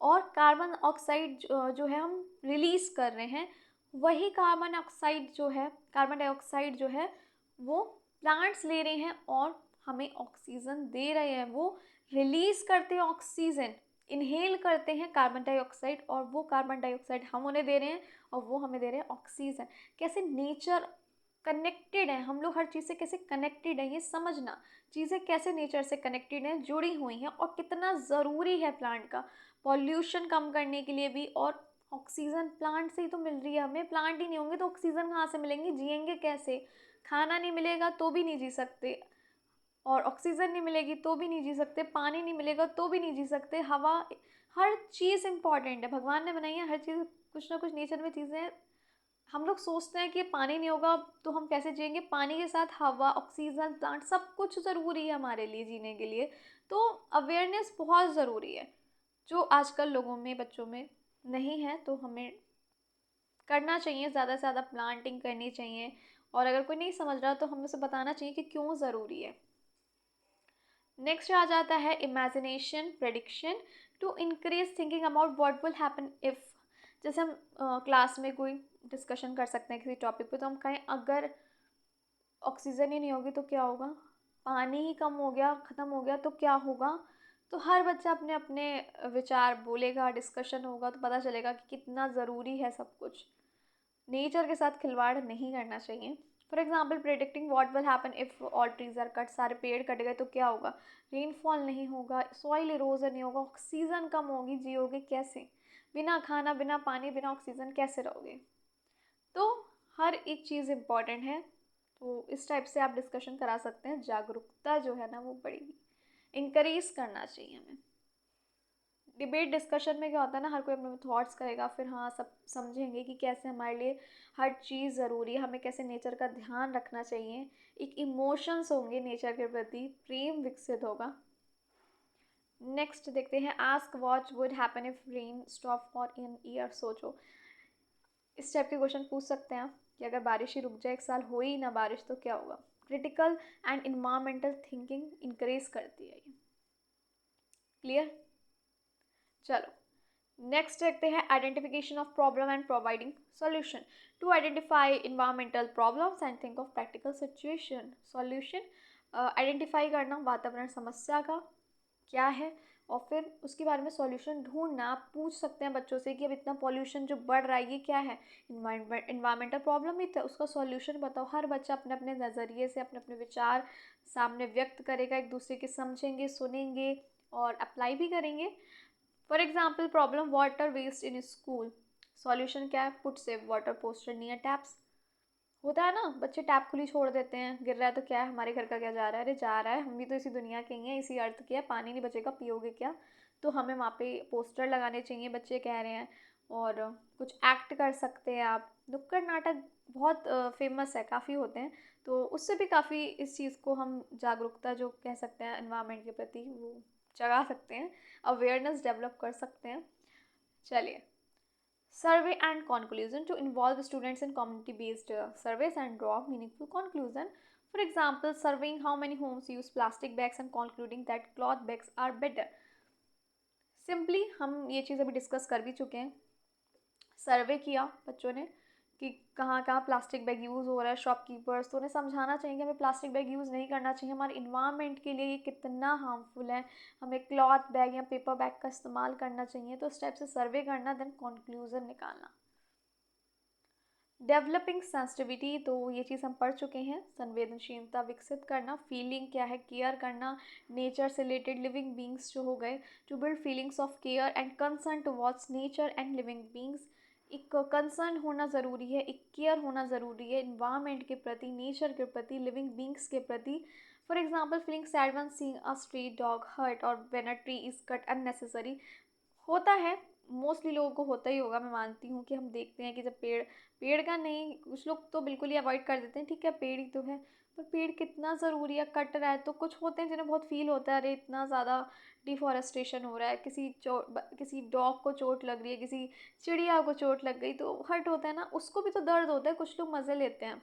और कार्बन ऑक्साइड जो है हम रिलीज़ कर रहे हैं। वही कार्बन ऑक्साइड जो है, कार्बन डाइऑक्साइड जो है वो प्लांट्स ले रहे हैं और हमें ऑक्सीजन दे रहे हैं। वो रिलीज़ करते हैं ऑक्सीजन, इनहेल करते हैं कार्बन डाइऑक्साइड और वो कार्बन डाइऑक्साइड हम उन्हें दे रहे हैं और वो हमें दे रहे हैं ऑक्सीजन। कैसे नेचर कनेक्टेड है, हम लोग हर चीज़ से कैसे कनेक्टेड है ये समझना। चीज़ें कैसे नेचर से कनेक्टेड हैं, जुड़ी हुई हैं और कितना ज़रूरी है प्लांट का पॉल्यूशन कम करने के लिए भी। और ऑक्सीजन प्लांट से ही तो मिल रही है हमें, प्लांट ही नहीं होंगे तो ऑक्सीजन कहाँ से मिलेंगी, जिएंगे कैसे। खाना नहीं मिलेगा तो भी नहीं जी सकते और ऑक्सीजन नहीं मिलेगी तो भी नहीं जी सकते, पानी नहीं मिलेगा तो भी नहीं जी सकते, हवा, हर चीज़ इम्पॉर्टेंट है। भगवान ने बनाई है हर चीज़, कुछ ना कुछ नेचर में चीज़ें। हम लोग सोचते हैं कि पानी नहीं होगा तो हम कैसे जिएंगे, पानी के साथ हवा, ऑक्सीजन, प्लांट सब कुछ ज़रूरी है हमारे लिए जीने के लिए। तो अवेयरनेस बहुत ज़रूरी है जो आजकल लोगों में, बच्चों में नहीं है। तो हमें करना चाहिए, ज़्यादा से ज़्यादा प्लांटिंग करनी चाहिए और अगर कोई नहीं समझ रहा तो हमें उसे बताना चाहिए कि क्यों ज़रूरी है। नेक्स्ट आ जाता है imagination prediction to increase thinking about what will happen if. जैसे हम क्लास में कोई डिस्कशन कर सकते हैं किसी टॉपिक पे, तो हम कहें अगर ऑक्सीजन ही नहीं होगी तो क्या होगा, पानी ही कम हो गया, ख़त्म हो गया तो क्या होगा। तो हर बच्चा अपने अपने विचार बोलेगा, डिस्कशन होगा, तो पता चलेगा कि कितना ज़रूरी है सब कुछ। नेचर के साथ खिलवाड़ नहीं करना चाहिए। For example predicting what will happen if all trees are cut, सारे पेड़ कट गए तो क्या होगा, रेनफॉल नहीं होगा, सॉइल इरोजन नहीं होगा, ऑक्सीजन कम होगी, जियोगे कैसे, बिना खाना बिना पानी बिना ऑक्सीजन कैसे रहोगे। तो हर एक चीज़ इम्पॉर्टेंट है। तो इस टाइप से आप डिस्कशन करा सकते हैं, जागरूकता जो है ना वो बढ़ेगी, इंकरेज करना चाहिए हमें। डिबेट डिस्कशन में क्या होता है ना, हर कोई अपने थॉट्स करेगा, फिर हाँ सब समझेंगे कि कैसे हमारे लिए हर चीज़ ज़रूरी है, हमें कैसे नेचर का ध्यान रखना चाहिए, एक इमोशंस होंगे नेचर के प्रति, प्रेम विकसित होगा। नेक्स्ट देखते हैं, ask what would happen if rain stop for in year. सोचो, इस टाइप के क्वेश्चन पूछ सकते हैं आप कि अगर बारिश ही रुक जाए, एक साल हो ही ना बारिश तो क्या होगा। Critical and environmental thinking encourage करती है ये। क्लियर? चलो नेक्स्ट देखते हैं, identification of problem and providing solution to identify environmental problems and think of practical situation. Solution identify करना वातावरण समस्या का क्या है, और फिर उसके बारे में सॉल्यूशन ढूंढना। आप पूछ सकते हैं बच्चों से कि अब इतना पॉल्यूशन जो बढ़ रहा है ये क्या है, इन्वायरमेंटल प्रॉब्लम ही था, उसका सॉल्यूशन बताओ। हर बच्चा अपने अपने नज़रिए से अपने अपने विचार सामने व्यक्त करेगा, एक दूसरे के समझेंगे, सुनेंगे और अप्लाई भी करेंगे। For example problem water waste in school, solution क्या है, put save water poster near taps. होता है ना, बच्चे टैप खुली छोड़ देते हैं, गिर रहा है तो क्या है, हमारे घर का क्या जा रहा है, अरे जा रहा है, हम भी तो इसी दुनिया के ही हैं, इसी अर्थ के हैं, पानी नहीं बचेगा पियोगे क्या। तो हमें वहाँ पे पोस्टर लगाने चाहिए, बच्चे कह रहे हैं। और कुछ एक्ट कर सकते हैं आप, नुक्कड़ नाटक बहुत फेमस है, काफ़ी होते हैं। तो उससे भी काफ़ी इस चीज़ को हम जागरूकता जो कह सकते हैं एनवायरनमेंट के प्रति वो जगा सकते हैं, अवेयरनेस डेवलप कर सकते हैं। चलिए, survey and conclusion to involve students in community based surveys and draw meaningful conclusion. For example, surveying how many homes use plastic bags and concluding that cloth bags are better. Simply हम ये चीज़ अभी discuss कर भी चुके हैं। सर्वे किया बच्चों ने कि कहाँ कहाँ प्लास्टिक बैग यूज़ हो रहा है, शॉपकीपर्स, तो उन्हें समझाना चाहिए कि हमें प्लास्टिक बैग यूज़ नहीं करना चाहिए, हमारे इन्वायरमेंट के लिए ये कितना हार्मफुल है, हमें क्लॉथ बैग या पेपर बैग का इस्तेमाल करना चाहिए। तो इस टाइप से सर्वे करना, देन कंक्लूजन निकालना। डेवलपिंग सेंसिटिविटी, तो ये चीज़ हम पढ़ चुके हैं, संवेदनशीलता विकसित करना, फीलिंग क्या है, केयर करना, नेचर से रिलेटेड लिविंग बींग्स जो हो गए, to build feelings of care and concern towards nature and living beings. एक कंसर्न होना ज़रूरी है, एक केयर होना ज़रूरी है इन्वायरमेंट के प्रति, नेचर के प्रति, लिविंग बींग्स के प्रति। For example feeling sad when seeing a street dog hurt और when a tree is cut unnecessary. होता है, मोस्टली लोगों को होता ही होगा, मैं मानती हूँ कि हम देखते हैं कि जब पेड़, पेड़ का नहीं, कुछ लोग तो बिल्कुल ही अवॉइड कर देते हैं, ठीक है पेड़ ही तो है, पर पेड़ कितना ज़रूरी है, कट रहा है तो कुछ होते हैं जिन्हें बहुत फील होता है, अरे इतना ज़्यादा डिफॉरेस्टेशन हो रहा है, किसी डॉग को चोट लग रही है, किसी चिड़िया को चोट लग गई तो हर्ट होता है ना, उसको भी तो दर्द होता है। कुछ लोग मज़े लेते हैं,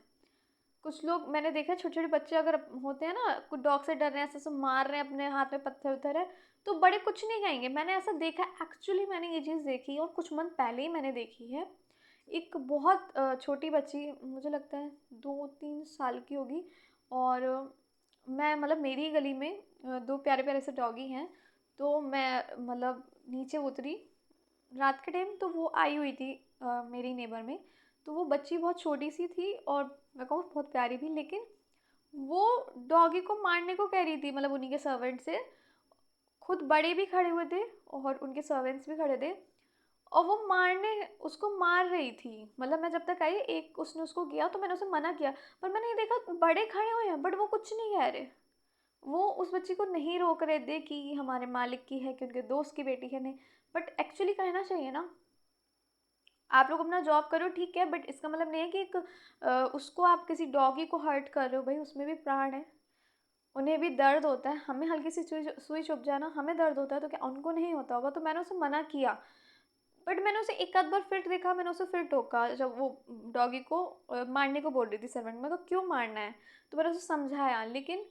कुछ लोग मैंने देखा है, छोटे छोटे बच्चे अगर होते हैं ना, कुछ डॉग से डर रहे हैं, ऐसे ऐसे मार रहे हैं, अपने हाथ में पत्थर उत्थर है, तो बड़े कुछ नहीं कहेंगे। मैंने ऐसा देखा, एक्चुअली मैंने ये चीज़ देखी और कुछ मंथ पहले ही मैंने देखी है। एक बहुत छोटी बच्ची, मुझे लगता है 2-3 साल की होगी, और मैं मतलब मेरी गली में दो प्यारे प्यारे से डॉगी हैं, तो मैं मतलब नीचे उतरी रात के टाइम, तो वो आई हुई थी मेरी नेबर में। तो वो बच्ची बहुत छोटी सी थी और मैं कहूँ बहुत प्यारी भी, लेकिन वो डॉगी को मारने को कह रही थी, मतलब उन्हीं के सर्वेंट से, खुद बड़े भी खड़े हुए थे और उनके सर्वेंट्स भी खड़े थे, और वो मारने, उसको मार रही थी। मतलब मैं जब तक आई, एक उसने उसको किया तो मैंने उसे मना किया, पर मैंने ये देखा बड़े खड़े हुए हैं बट वो कुछ नहीं कह रहे, वो उस बच्ची को नहीं रोक रहे थे कि हमारे मालिक की है, कि उनके दोस्त की बेटी है, नहीं। बट एक्चुअली कहना चाहिए ना, आप लोग अपना जॉब करो ठीक है, बट इसका मतलब नहीं है कि एक उसको आप किसी डॉगी को हर्ट कर रहे हो, भाई उसमें भी प्राण है, उन्हें भी दर्द होता है। हमें हल्की सी सुई सुई चुभ जाना, हमें दर्द होता है, तो क्या उनको नहीं होता होगा। तो मैंने उसे मना किया, बट मैंने उसे एक आध बार फिर देखा, मैंने उसे फिर टोका जब वो डॉगी को मारने को बोल रही थी सर्वेंट, मैं तो क्यों मारना है, तो मैंने उसे समझाया, लेकिन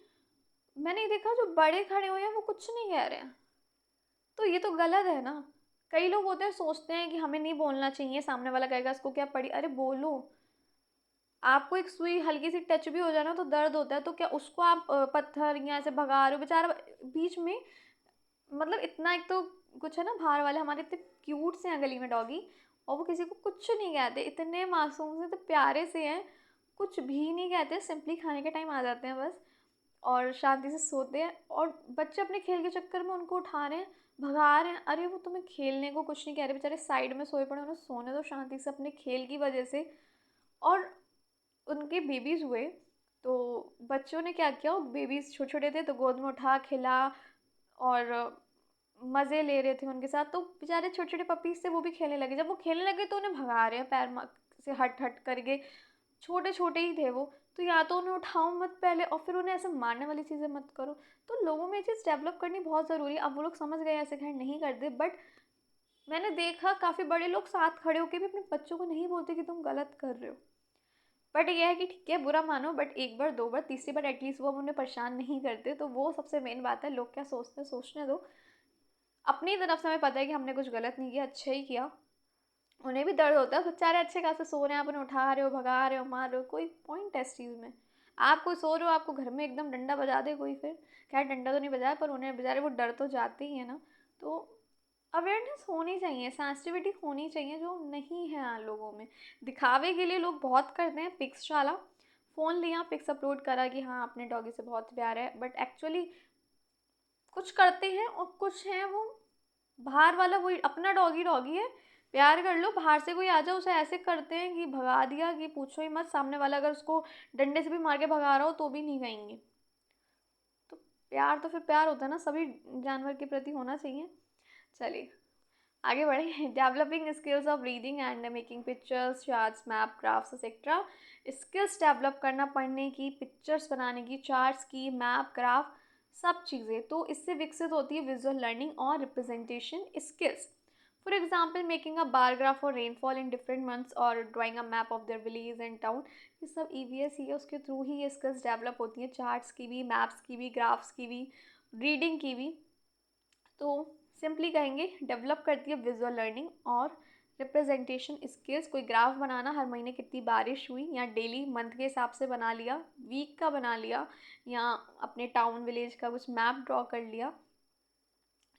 मैंने देखा जो बड़े खड़े हुए हैं वो कुछ नहीं कह रहे हैं, तो ये तो गलत है ना। कई लोग होते हैं सोचते हैं कि हमें नहीं बोलना चाहिए, सामने वाला कहेगा इसको क्या पड़ी, अरे बोलो। आपको एक सुई हल्की सी टच भी हो जाए ना तो दर्द होता है, तो क्या उसको आप पत्थर या ऐसे भगा रहे हो बेचारा बीच में। मतलब इतना, एक तो कुछ है ना, बाहर वाले हमारे इतने क्यूट से हैं गली में डॉगी, और वो किसी को कुछ नहीं कहते, इतने मासूम से, इतने प्यारे से हैं, कुछ भी नहीं कहते, सिंपली खाने के टाइम आ जाते हैं बस, और शांति से सोते हैं। और बच्चे अपने खेल के चक्कर में उनको उठा रहे हैं, भगा रहे हैं, अरे वो तुम्हें खेलने को कुछ नहीं कह रहे, बेचारे साइड में सोए पड़े, उन्हें सोने दो शांति से अपने खेल की वजह से। और उनके बेबीज़ हुए, तो बच्चों ने क्या किया, बेबीज़ छोटे छोटे थे तो गोद में उठा खिला, और मज़े ले रहे थे उनके साथ, तो बेचारे छोटे छोटे पपीज़ थे वो भी खेलने लगे, जब वो खेलने लगे तो उन्हें भगा रहे हैं पैर से हट हट करके, छोटे छोटे ही थे वो। तो या तो उन्हें उठाओ मत पहले, और फिर उन्हें ऐसे मारने वाली चीज़ें मत करो। तो लोगों में ये चीज़ डेवलप करनी बहुत ज़रूरी है। अब वो लोग समझ गए, ऐसे खैर नहीं करते, बट मैंने देखा काफ़ी बड़े लोग साथ खड़े होकर भी अपने बच्चों को नहीं बोलते कि तुम गलत कर रहे हो। बट ये है कि ठीक है, बुरा मानो, बट एक बार दो बार तीसरी बार एटलीस्ट वो हम उन्हें परेशान नहीं करते, तो वो सबसे मेन बात है। लोग क्या सोचते हैं सोचने दो, अपनी तरफ से हमें पता है कि हमने कुछ गलत नहीं किया, अच्छा ही किया। उन्हें भी दर्द होता है, बेचारे अच्छे खासे सो रहे हैं, आप उन्हें उठा रहे हो, भगा रहे हो, मार रहे हो, कोई पॉइंट है इस चीज़ में। आप कोई सो रहे हो, आपको घर में एकदम डंडा बजा दे कोई, फिर खैर डंडा तो नहीं बजाया, पर उन्हें बेचारे वो डर तो जाते ही है ना। तो अवेयरनेस होनी चाहिए, सेंसिटिविटी होनी चाहिए, जो नहीं है लोगों में। दिखावे के लिए लोग बहुत करते हैं, पिक्स डाला, फ़ोन लिया, पिक्स अपलोड करा कि हाँ अपने डॉगी से बहुत प्यार है, बट एक्चुअली कुछ करते हैं और कुछ हैं वो बाहर वाला, वही अपना डॉगी डॉगी है, प्यार कर लो, बाहर से कोई आ जाए उसे ऐसे करते हैं कि भगा दिया कि पूछो ही मत, सामने वाला अगर उसको डंडे से भी मार के भगा रहा हो तो भी नहीं कहेंगे। तो प्यार तो फिर प्यार होता है ना, सभी जानवर के प्रति होना चाहिए। चलिए आगे बढ़े। Developing skills of reading and making pictures, charts, map, graphs etcetera. Skills develop करना, पढ़ने की, पिक्चर्स बनाने की, चार्ट्स की, मैप, ग्राफ, सब चीज़ें, तो इससे विकसित होती है विजुअल लर्निंग और representation skills. For example making a bar graph और रेनफॉल इन डिफरेंट मंथ्स, और drawing a map of their village and town. ये सब ईवीएस ही है, उसके थ्रू ही ये स्किल्स डेवलप होती हैं, चार्ट्स की भी, मैप्स की भी, ग्राफ्स की भी, रीडिंग की भी। तो सिंपली कहेंगे डेवलप करती है विजुअल लर्निंग और रिप्रेजेंटेशन स्किल्स। कोई ग्राफ बनाना, हर महीने कितनी बारिश हुई, या डेली मंथ के हिसाब से बना लिया, वीक का बना लिया, या अपने टाउन विलेज का कुछ मैप ड्रॉ कर लिया।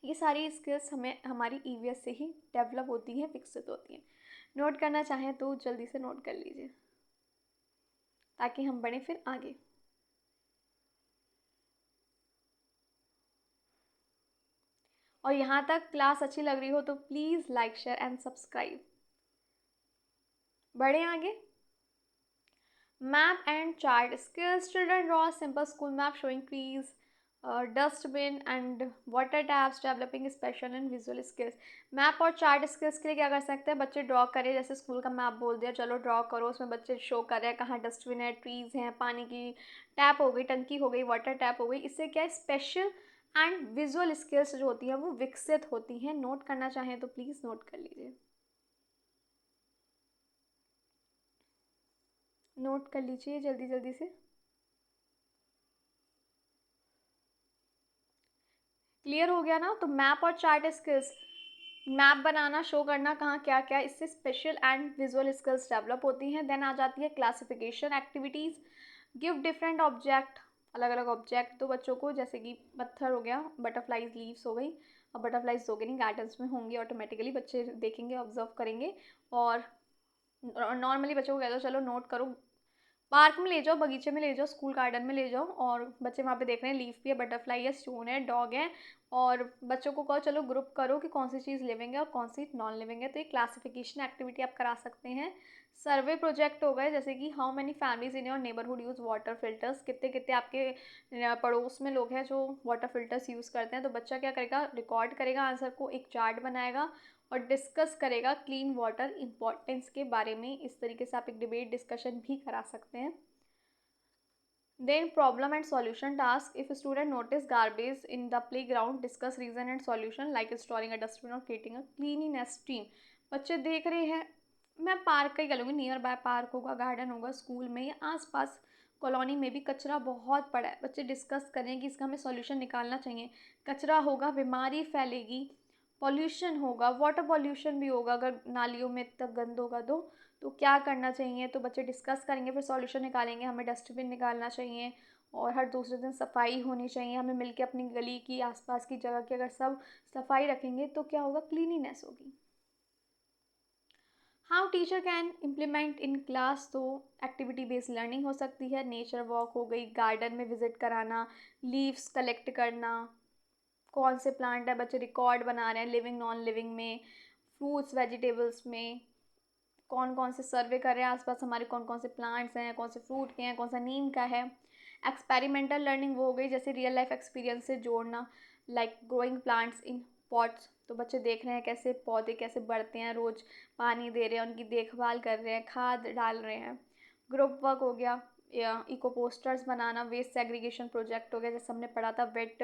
ये सारी स्किल्स हमें हमारी ईवीएस से ही डेवलप होती हैं, विकसित होती हैं। नोट करना चाहें तो जल्दी से नोट कर लीजिए, ताकि हम बढ़ें फिर आगे। और यहाँ तक क्लास अच्छी लग रही हो तो please like, share and subscribe. बढ़ें आगे। Map and chart skills. Children draw a simple school map showing trees, dustbin and water taps, developing special and visual skills. Map और चार्ट स्किल्स के लिए क्या कर सकते हैं, बच्चे ड्रॉ करें, जैसे स्कूल का मैप बोल दिया, चलो ड्रॉ करो, उसमें बच्चे शो कर रहे हैं कहाँ डस्टबिन है, ट्रीज़ हैं, पानी की टैप हो गई, टंकी हो गई, वाटर टैप हो गई। इससे क्या है, स्पेशल एंड विजुअल स्किल्स जो होती हैं वो विकसित होती हैं। नोट करना चाहें तो प्लीज़ नोट कर लीजिए, नोट कर लीजिए जल्दी जल्दी से। क्लियर हो गया ना। तो मैप और चार्ट स्किल्स, मैप बनाना, शो करना कहाँ क्या क्या, इससे special and visual skills develop होती हैं। देन आ जाती है classification activities. Give different object, अलग अलग ऑब्जेक्ट दो बच्चों को, जैसे कि पत्थर हो गया, बटरफ्लाइज लीव्स हो गई। और बटरफ्लाइज होगी नहीं, गार्डन्स में होंगी ऑटोमेटिकली, बच्चे देखेंगे, ऑब्जर्व करेंगे। और नॉर्मली बच्चों को कह दो चलो नोट करो, पार्क में ले जाओ, बगीचे में ले जाओ, स्कूल गार्डन में ले जाओ, और बच्चे वहाँ पे देख रहे हैं लीफ भी है, बटरफ्लाई है, स्टोन है, डॉग है, और बच्चों को कहो चलो ग्रुप करो कि कौन सी चीज़ लिविंग है और कौन सी नॉन लिविंग है। तो ये क्लासिफिकेशन एक्टिविटी आप करा सकते हैं। सर्वे प्रोजेक्ट हो गए, जैसे कि how many families in your neighbourhood use water filters, कितने कितने आपके पड़ोस में लोग हैं जो वाटर फिल्टर्स यूज़ करते हैं। तो बच्चा क्या करेगा, रिकॉर्ड करेगा आंसर को, एक चार्ट बनाएगा और डिस्कस करेगा क्लीन वाटर इंपॉर्टेंस के बारे में। इस तरीके से आप एक डिबेट डिस्कशन भी करा सकते हैं। Then problem and solution task. If a student notice garbage in the playground, discuss reason and solution like installing a dustbin or creating a cleanliness team. बच्चे देख रहे हैं, मैं पार्क का ही करूँगी, नियर बाय पार्क होगा, गार्डन होगा, school में या आसपास कॉलोनी में भी कचरा बहुत पड़ा है, बच्चे डिस्कस करें कि इसका हमें सॉल्यूशन निकालना चाहिए। कचरा होगा, बीमारी फैलेगी, पॉल्यूशन होगा, वाटर पॉल्यूशन भी होगा अगर नालियों में तक गंद होगा तो क्या करना चाहिए, तो बच्चे डिस्कस करेंगे, फिर सॉल्यूशन निकालेंगे। हमें डस्टबिन निकालना चाहिए और हर दूसरे दिन सफाई होनी चाहिए। हमें मिलके अपनी गली की, आसपास की जगह की अगर सब सफाई रखेंगे तो क्या होगा, क्लीनिनेस होगी। How teacher can implement in class, तो एक्टिविटी बेस्ड लर्निंग हो सकती है। नेचर वॉक हो गई, गार्डन में विजिट कराना, लीव्स कलेक्ट करना, कौन से प्लांट है, बच्चे रिकॉर्ड बना रहे हैं लिविंग नॉन लिविंग में, फ्रूट्स वेजिटेबल्स में, कौन कौन से सर्वे कर रहे हैं आसपास हमारे, कौन कौन से प्लांट्स हैं, कौन से फ्रूट के हैं, कौन सा नीम का है। एक्सपेरिमेंटल लर्निंग वो हो गई जैसे रियल लाइफ एक्सपीरियंस से जोड़ना, like growing plants in pots, तो बच्चे देख रहे हैं कैसे पौधे कैसे बढ़ते हैं, रोज़ पानी दे रहे हैं, उनकी देखभाल कर रहे हैं, खाद डाल रहे हैं। ग्रुप वर्क हो गया, या इको पोस्टर्स बनाना, वेस्ट सेग्रीगेशन प्रोजेक्ट हो गया जैसे हमने पढ़ा था, वेट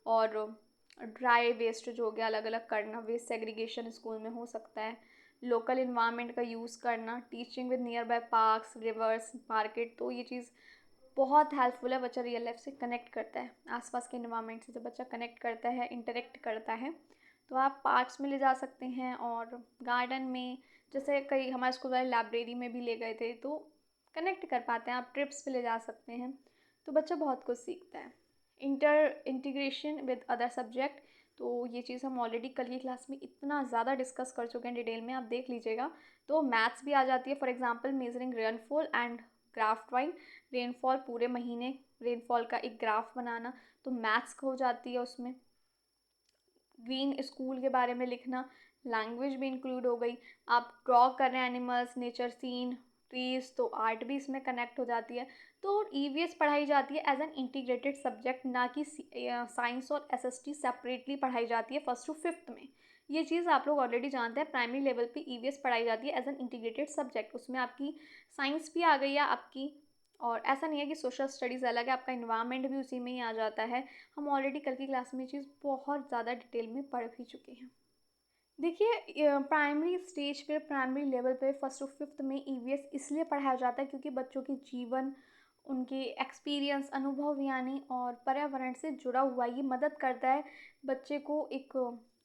और ड्राई वेस्ट जो हो गया अलग अलग करना, वेस्ट सेग्रीगेशन स्कूल में हो सकता है। लोकल इन्वायरमेंट का यूज़ करना, teaching with near by parks, reverse, market, तो ये चीज़ बहुत हेल्पफुल है। बच्चा रियल लाइफ से कनेक्ट करता है, आसपास के इन्वायरमेंट से जब बच्चा कनेक्ट करता है, इंटरेक्ट करता है, तो आप पार्क्स में ले जा सकते हैं और गार्डन में, जैसे कई हमारे स्कूल वाले लाइब्रेरी में भी ले गए थे, तो कनेक्ट कर पाते हैं। आप ट्रिप्स पे ले जा सकते हैं, तो बच्चा बहुत कुछ सीखता है। इंटीग्रेशन विद अदर सब्जेक्ट, तो ये चीज़ हम ऑलरेडी कल की क्लास में इतना ज़्यादा डिस्कस कर चुके हैं डिटेल में, आप देख लीजिएगा। तो मैथ्स भी आ जाती है, for example measuring rainfall and graph drawing, rainfall पूरे महीने रेनफॉल का एक ग्राफ बनाना, तो मैथ्स हो जाती है उसमें। ग्रीन स्कूल के बारे में लिखना, लैंग्वेज भी इंक्लूड हो गई। आप ड्रॉ कर रहे हैं एनिमल्स, नेचर सीन, ट्रीज, तो आर्ट भी इसमें कनेक्ट हो जाती है। तो ईवीएस पढ़ाई जाती है एज एन इंटीग्रेटेड सब्जेक्ट, ना कि साइंस और एसएसटी सेपरेटली पढ़ाई जाती है फर्स्ट टू फिफ्थ में। ये चीज़ आप लोग ऑलरेडी जानते हैं, प्राइमरी लेवल पे ईवीएस पढ़ाई जाती है एज एन इंटीग्रेटेड सब्जेक्ट। उसमें आपकी साइंस भी आ गई है आपकी, और ऐसा नहीं है कि सोशल स्टडीज़ अलग है, आपका इन्वायरमेंट भी उसी में ही आ जाता है। हम ऑलरेडी कल की क्लास में ये चीज़ बहुत ज़्यादा डिटेल में पढ़ भी चुके हैं। देखिए, प्राइमरी स्टेज पे, प्राइमरी लेवल पे फर्स्ट टू फिफ्थ में ईवीएस इसलिए पढ़ाया जाता है क्योंकि बच्चों के जीवन, उनके एक्सपीरियंस, अनुभव यानी, और पर्यावरण से जुड़ा हुआ, ये मदद करता है बच्चे को एक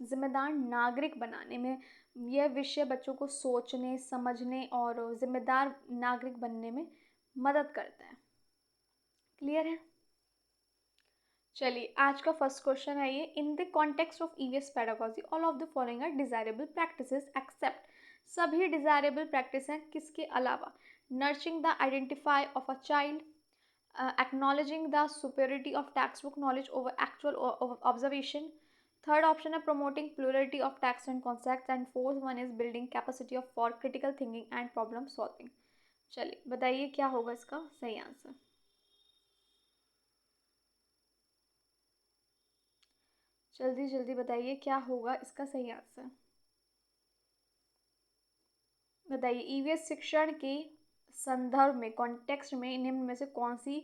जिम्मेदार नागरिक बनाने में। यह विषय बच्चों को सोचने, समझने और जिम्मेदार नागरिक बनने में मदद करता है। क्लियर है? चलिए, आज का फर्स्ट क्वेश्चन है ये, in the context of EVS pedagogy all of the following are desirable practices except, सभी डिजायरेबल प्रैक्टिस हैं किसके अलावा, nurturing the identify of a child, acknowledging the superiority of textbook knowledge over actual observation, third option है promoting plurality of text and concepts, and fourth one is building capacity of for critical thinking and problem solving। चलिए बताइए क्या होगा इसका सही answer, जल्दी जल्दी बताइए क्या होगा इसका सही आंसर। बताइए, ईवीएस शिक्षण के संदर्भ में, कॉन्टेक्स्ट में, निम्न में से कौन सी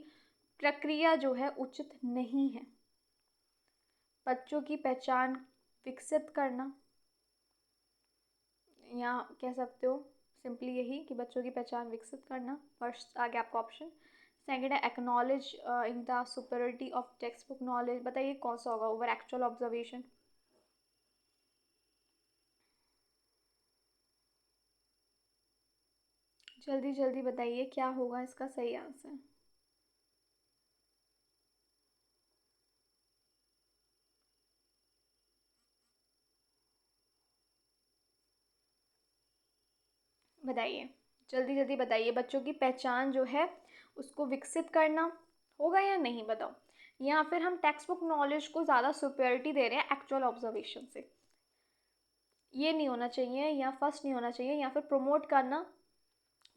प्रक्रिया जो है उचित नहीं है। बच्चों की पहचान विकसित करना, या कह सकते हो सिंपली यही कि बच्चों की पहचान विकसित करना, फर्स्ट आ गया आपका ऑप्शन। सेकंड है acknowledge in the superiority of text book knowledge, बताइए कौन सा होगा, ओवर एक्चुअल ऑब्जर्वेशन। जल्दी जल्दी बताइए क्या होगा इसका सही आंसर। बताइए, जल्दी जल्दी बताइए, बच्चों की पहचान जो है उसको विकसित करना होगा या नहीं, बताओ। या फिर हम टेक्स्ट बुक नॉलेज को ज़्यादा सुपेरिटी दे रहे हैं एक्चुअल ऑब्जर्वेशन से, ये नहीं होना चाहिए, या फर्स्ट नहीं होना चाहिए, या फिर प्रमोट करना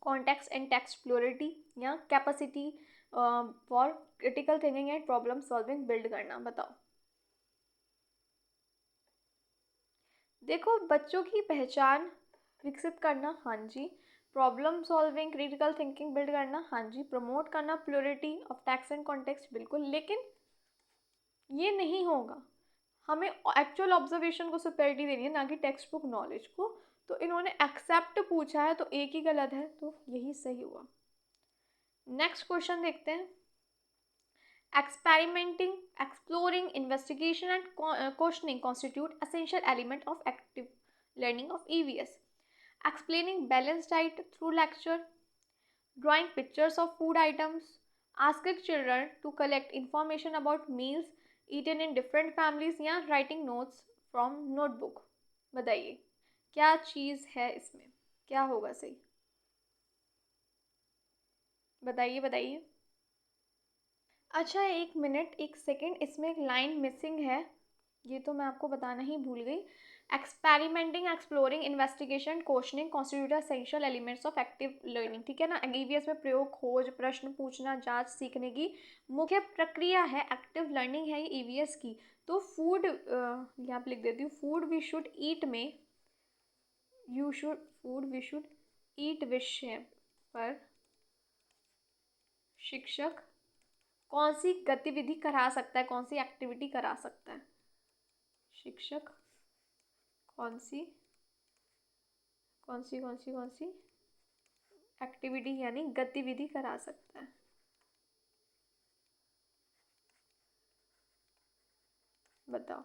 कॉन्टेक्स्ट एंड टेक्स्ट प्लोरिटी, या capacity for critical thinking and problem solving build करना, बताओ। देखो, बच्चों की पहचान विकसित करना, हाँ जी। Problem solving, critical thinking build करना, हाँ जी। प्रमोट करना plurality of text and context, बिल्कुल। लेकिन ये नहीं होगा, हमें एक्चुअल ऑब्जर्वेशन को सुपेरिटी देनी है, ना कि टेक्स्ट बुक नॉलेज को। तो इन्होंने एक्सेप्ट पूछा है तो एक ही गलत है, तो यही सही हुआ। नेक्स्ट क्वेश्चन देखते हैं। Experimenting, exploring, investigation and questioning constitute essential element of active learning of EVS. Explaining balanced diet through lecture, drawing pictures of food items, asking children to collect information about meals eaten in different families या writing notes from notebook. बताइए क्या चीज़ है इसमें, क्या होगा सही, बताइए बताइए। अच्छा एक मिनट एक सेकंड, इसमें एक लाइन मिसिंग है, ये तो मैं आपको बताना ही भूल गई। Experimenting, exploring, investigation, questioning constitute essential elements of active learning, ठीक है ना। EVS में प्रयोग, खोज, प्रश्न पूछना, जांच, सीखने की मुख्य प्रक्रिया है, एक्टिव लर्निंग है ये EVS की। तो फूड, यहाँ पे लिख देती हूँ, फूड वी शुड ईट में फूड वी शुड ईट विषय पर शिक्षक कौन सी गतिविधि करा सकता है, कौन सी एक्टिविटी करा सकता है, शिक्षक कौन सी एक्टिविटी यानी गतिविधि करा सकता है। बताओ।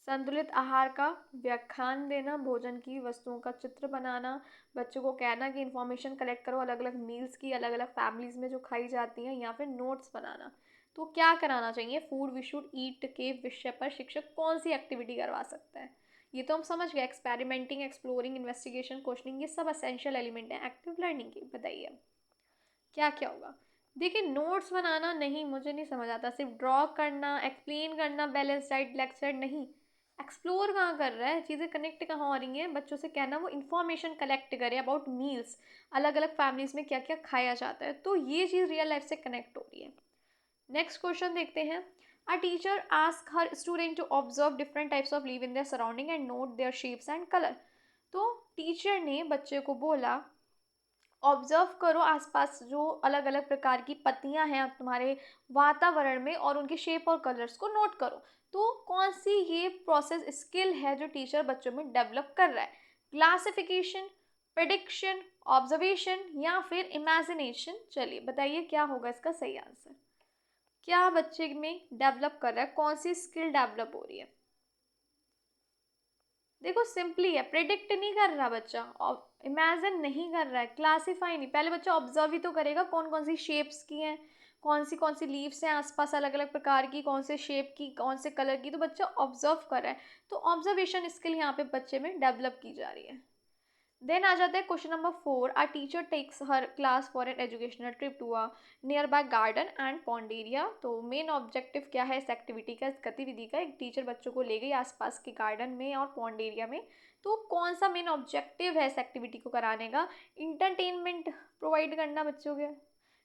संतुलित आहार का व्याख्यान देना, भोजन की वस्तुओं का चित्र बनाना, बच्चों को कहना कि इंफॉर्मेशन कलेक्ट करो अलग अलग मील्स की, अलग अलग फैमिलीज में जो खाई जाती हैं, या फिर नोट्स बनाना। तो क्या कराना चाहिए, फूड वी शुड ईट के विषय पर शिक्षक कौन सी एक्टिविटी करवा सकता है। ये तो हम समझ गए, एक्सपेरिमेंटिंग, एक्सप्लोरिंग, इन्वेस्टिगेशन, क्वेश्चनिंग, ये सब एसेंशियल एलिमेंट है एक्टिव लर्निंग के। बताइए क्या क्या होगा। देखिए नोट्स बनाना नहीं, मुझे नहीं समझ आता, सिर्फ ड्रॉ करना, एक्सप्लेन करना, बैलेंस डाइट लेक्चर नहीं। एक्सप्लोर कहाँ कर रहा है, चीज़ें कनेक्ट कहाँ हो रही हैं, बच्चों से कहना वो इन्फॉर्मेशन कलेक्ट करे अबाउट मील्स, अलग अलग फैमिलीज में क्या क्या खाया जाता है, तो ये चीज़ रियल लाइफ से कनेक्ट हो रही है। नेक्स्ट क्वेश्चन देखते हैं। A teacher ask her student to observe different types of leave in their surrounding and note their shapes and colour. तो टीचर ने बच्चे को बोला ऑब्जर्व करो आसपास जो अलग अलग प्रकार की पत्तियां हैं तुम्हारे वातावरण में, और उनके शेप और कलर्स को नोट करो। तो कौन सी ये प्रोसेस स्किल है जो टीचर बच्चों में डेवलप कर रहा है, क्लासिफिकेशन, प्रेडिक्शन, ऑब्जर्वेशन या फिर इमेजिनेशन। चलिए बताइए क्या होगा इसका सही आंसर, क्या बच्चे में डेवलप कर रहा है, कौन सी स्किल डेवलप हो रही है। देखो सिंपली है, प्रिडिक्ट नहीं कर रहा बच्चा, इमेजिन नहीं कर रहा है, क्लासीफाई नहीं, पहले बच्चा ऑब्जर्व ही तो करेगा कौन कौन सी शेप्स की हैं, कौन सी लीव्स हैं आसपास अलग अलग प्रकार की, कौन से शेप की, कौन से कलर की, तो बच्चा ऑब्जर्व कर रहा है। तो ऑब्जर्वेशन स्किल यहाँ पे बच्चे में डेवलप की जा रही है। देन आ जाता है question number 4। A teacher takes her class for an educational trip to a nearby garden and pond area. तो मेन ऑब्जेक्टिव क्या है इस एक्टिविटी का, इस गतिविधि का, एक टीचर बच्चों को ले गई आसपास के गार्डन में और पॉन्ड एरिया में। तो कौन सा मेन ऑब्जेक्टिव है इस एक्टिविटी को कराने का, इंटरटेनमेंट प्रोवाइड करना बच्चों के,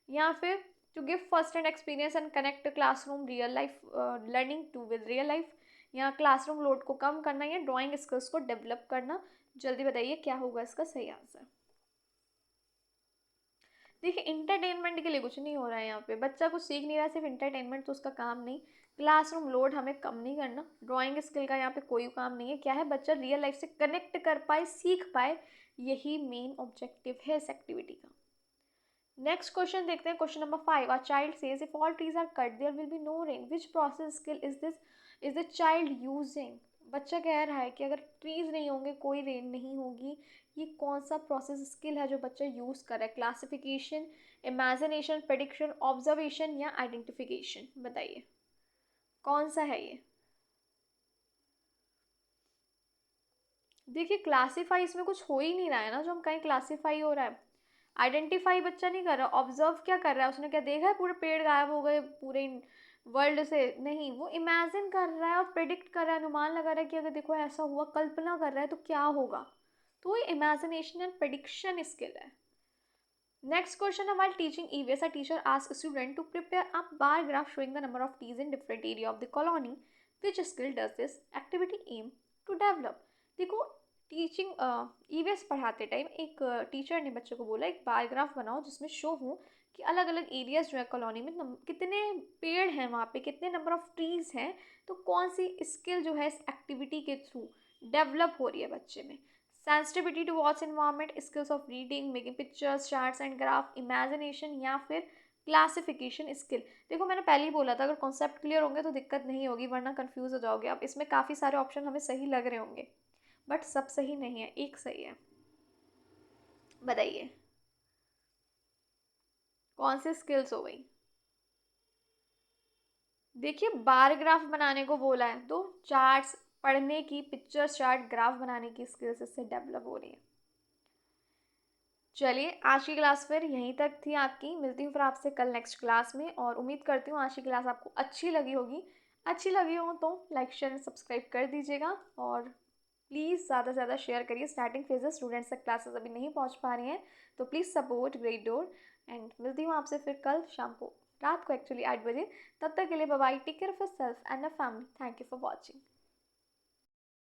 या फिर to give first hand experience and connect classroom real life learning to with real life, या क्लासरूम लोड को कम करना, या ड्राइंग स्किल्स को डेवलप करना। जल्दी बताइए क्या होगा इसका सही आंसर। देखिए इंटरटेनमेंट के लिए कुछ नहीं हो रहा है यहाँ पे, बच्चा कुछ सीख नहीं रहा है, सिर्फ इंटरटेनमेंट तो उसका काम नहीं, क्लासरूम लोड हमें कम नहीं करना, ड्राइंग स्किल का यहाँ पे कोई काम नहीं है। क्या है, बच्चा रियल लाइफ से कनेक्ट कर पाए, सीख पाए, यही मेन ऑब्जेक्टिव है इस एक्टिविटी का। नेक्स्ट क्वेश्चन देखते हैं, question number 5। A child says if all trees are cut there will be no rain, which process skill is the child using. बच्चा कह रहा है कि अगर ट्रीज नहीं होंगे कोई रेन नहीं होगी, ये कौन सा प्रोसेस स्किल है जो बच्चा यूज कर रहा है, क्लासिफिकेशन, इमेजिनेशन, प्रेडिक्शन, ऑब्जर्वेशन या आइडेंटिफिकेशन। बताइए कौन सा है ये। देखिए क्लासीफाई इसमें कुछ हो ही नहीं रहा है ना, जो हम कहीं क्लासीफाई हो रहा है। आइडेंटिफाई बच्चा नहीं कर रहा, ऑब्जर्व क्या कर रहा है, उसने क्या देखा है पूरे पेड़ गायब हो गए पूरे वर्ल्ड से, नहीं, वो इमेजिन कर रहा है और प्रिडिक्ट कर रहा है, अनुमान लगा रहा है कि अगर देखो ऐसा हुआ, कल्पना कर रहा है तो क्या होगा। तो ये इमेजिनेशन एंड प्रिडिक्शन स्किल है। नेक्स्ट क्वेश्चन है, while teaching EVS, a teacher asks student to prepare a bar graph showing the number of trees in different area of the colony. Which skill does this activity aim to develop? देखो teaching EVS पढ़ाते time एक teacher ने बच्चों को बोला एक bar graph बनाओ जिसमें शो हो कि अलग अलग एरियाज जो है कॉलोनी में कितने पेड़ हैं, वहाँ पे कितने नंबर ऑफ ट्रीज हैं, तो कौन सी स्किल जो है इस एक्टिविटी के थ्रू डेवलप हो रही है बच्चे में। Sensitivity to watch environment, skills of reading, making pictures, charts and graph, imagination या फिर क्लासिफिकेशन स्किल। देखो मैंने पहले ही बोला था, अगर कॉन्सेप्ट क्लियर होंगे तो दिक्कत नहीं होगी, वरना कंफ्यूज हो जाओगे आप। इसमें काफ़ी सारे ऑप्शन हमें सही लग रहे होंगे, बट सब सही नहीं है, एक सही है। बताइए कौन सी स्किल्स हो गई। देखिए बार ग्राफ बनाने को बोला है, तो चार्ट्स पढ़ने की, पिक्चर्स चार्ट ग्राफ बनाने की स्किल्स इससे डेवलप हो रही है। चलिए आज की क्लास फिर यहीं तक थी आपकी, मिलती हूँ फिर आपसे कल नेक्स्ट क्लास में, और उम्मीद करती हूँ आज की क्लास आपको अच्छी लगी होगी। अच्छी लगी हो तो लाइक शेयर सब्सक्राइब कर दीजिएगा, और प्लीज़ ज़्यादा से ज़्यादा शेयर करिए। स्टार्टिंग फेजेस स्टूडेंट्स तक क्लासेस अभी नहीं पहुँच पा रही हैं, तो please support great door. And मिलती हूँ आपसे फिर कल शाम को, रात को एक्चुअली 8 बजे। तब तक के लिए bye bye, take care of yourself and a family. Thank you for watching.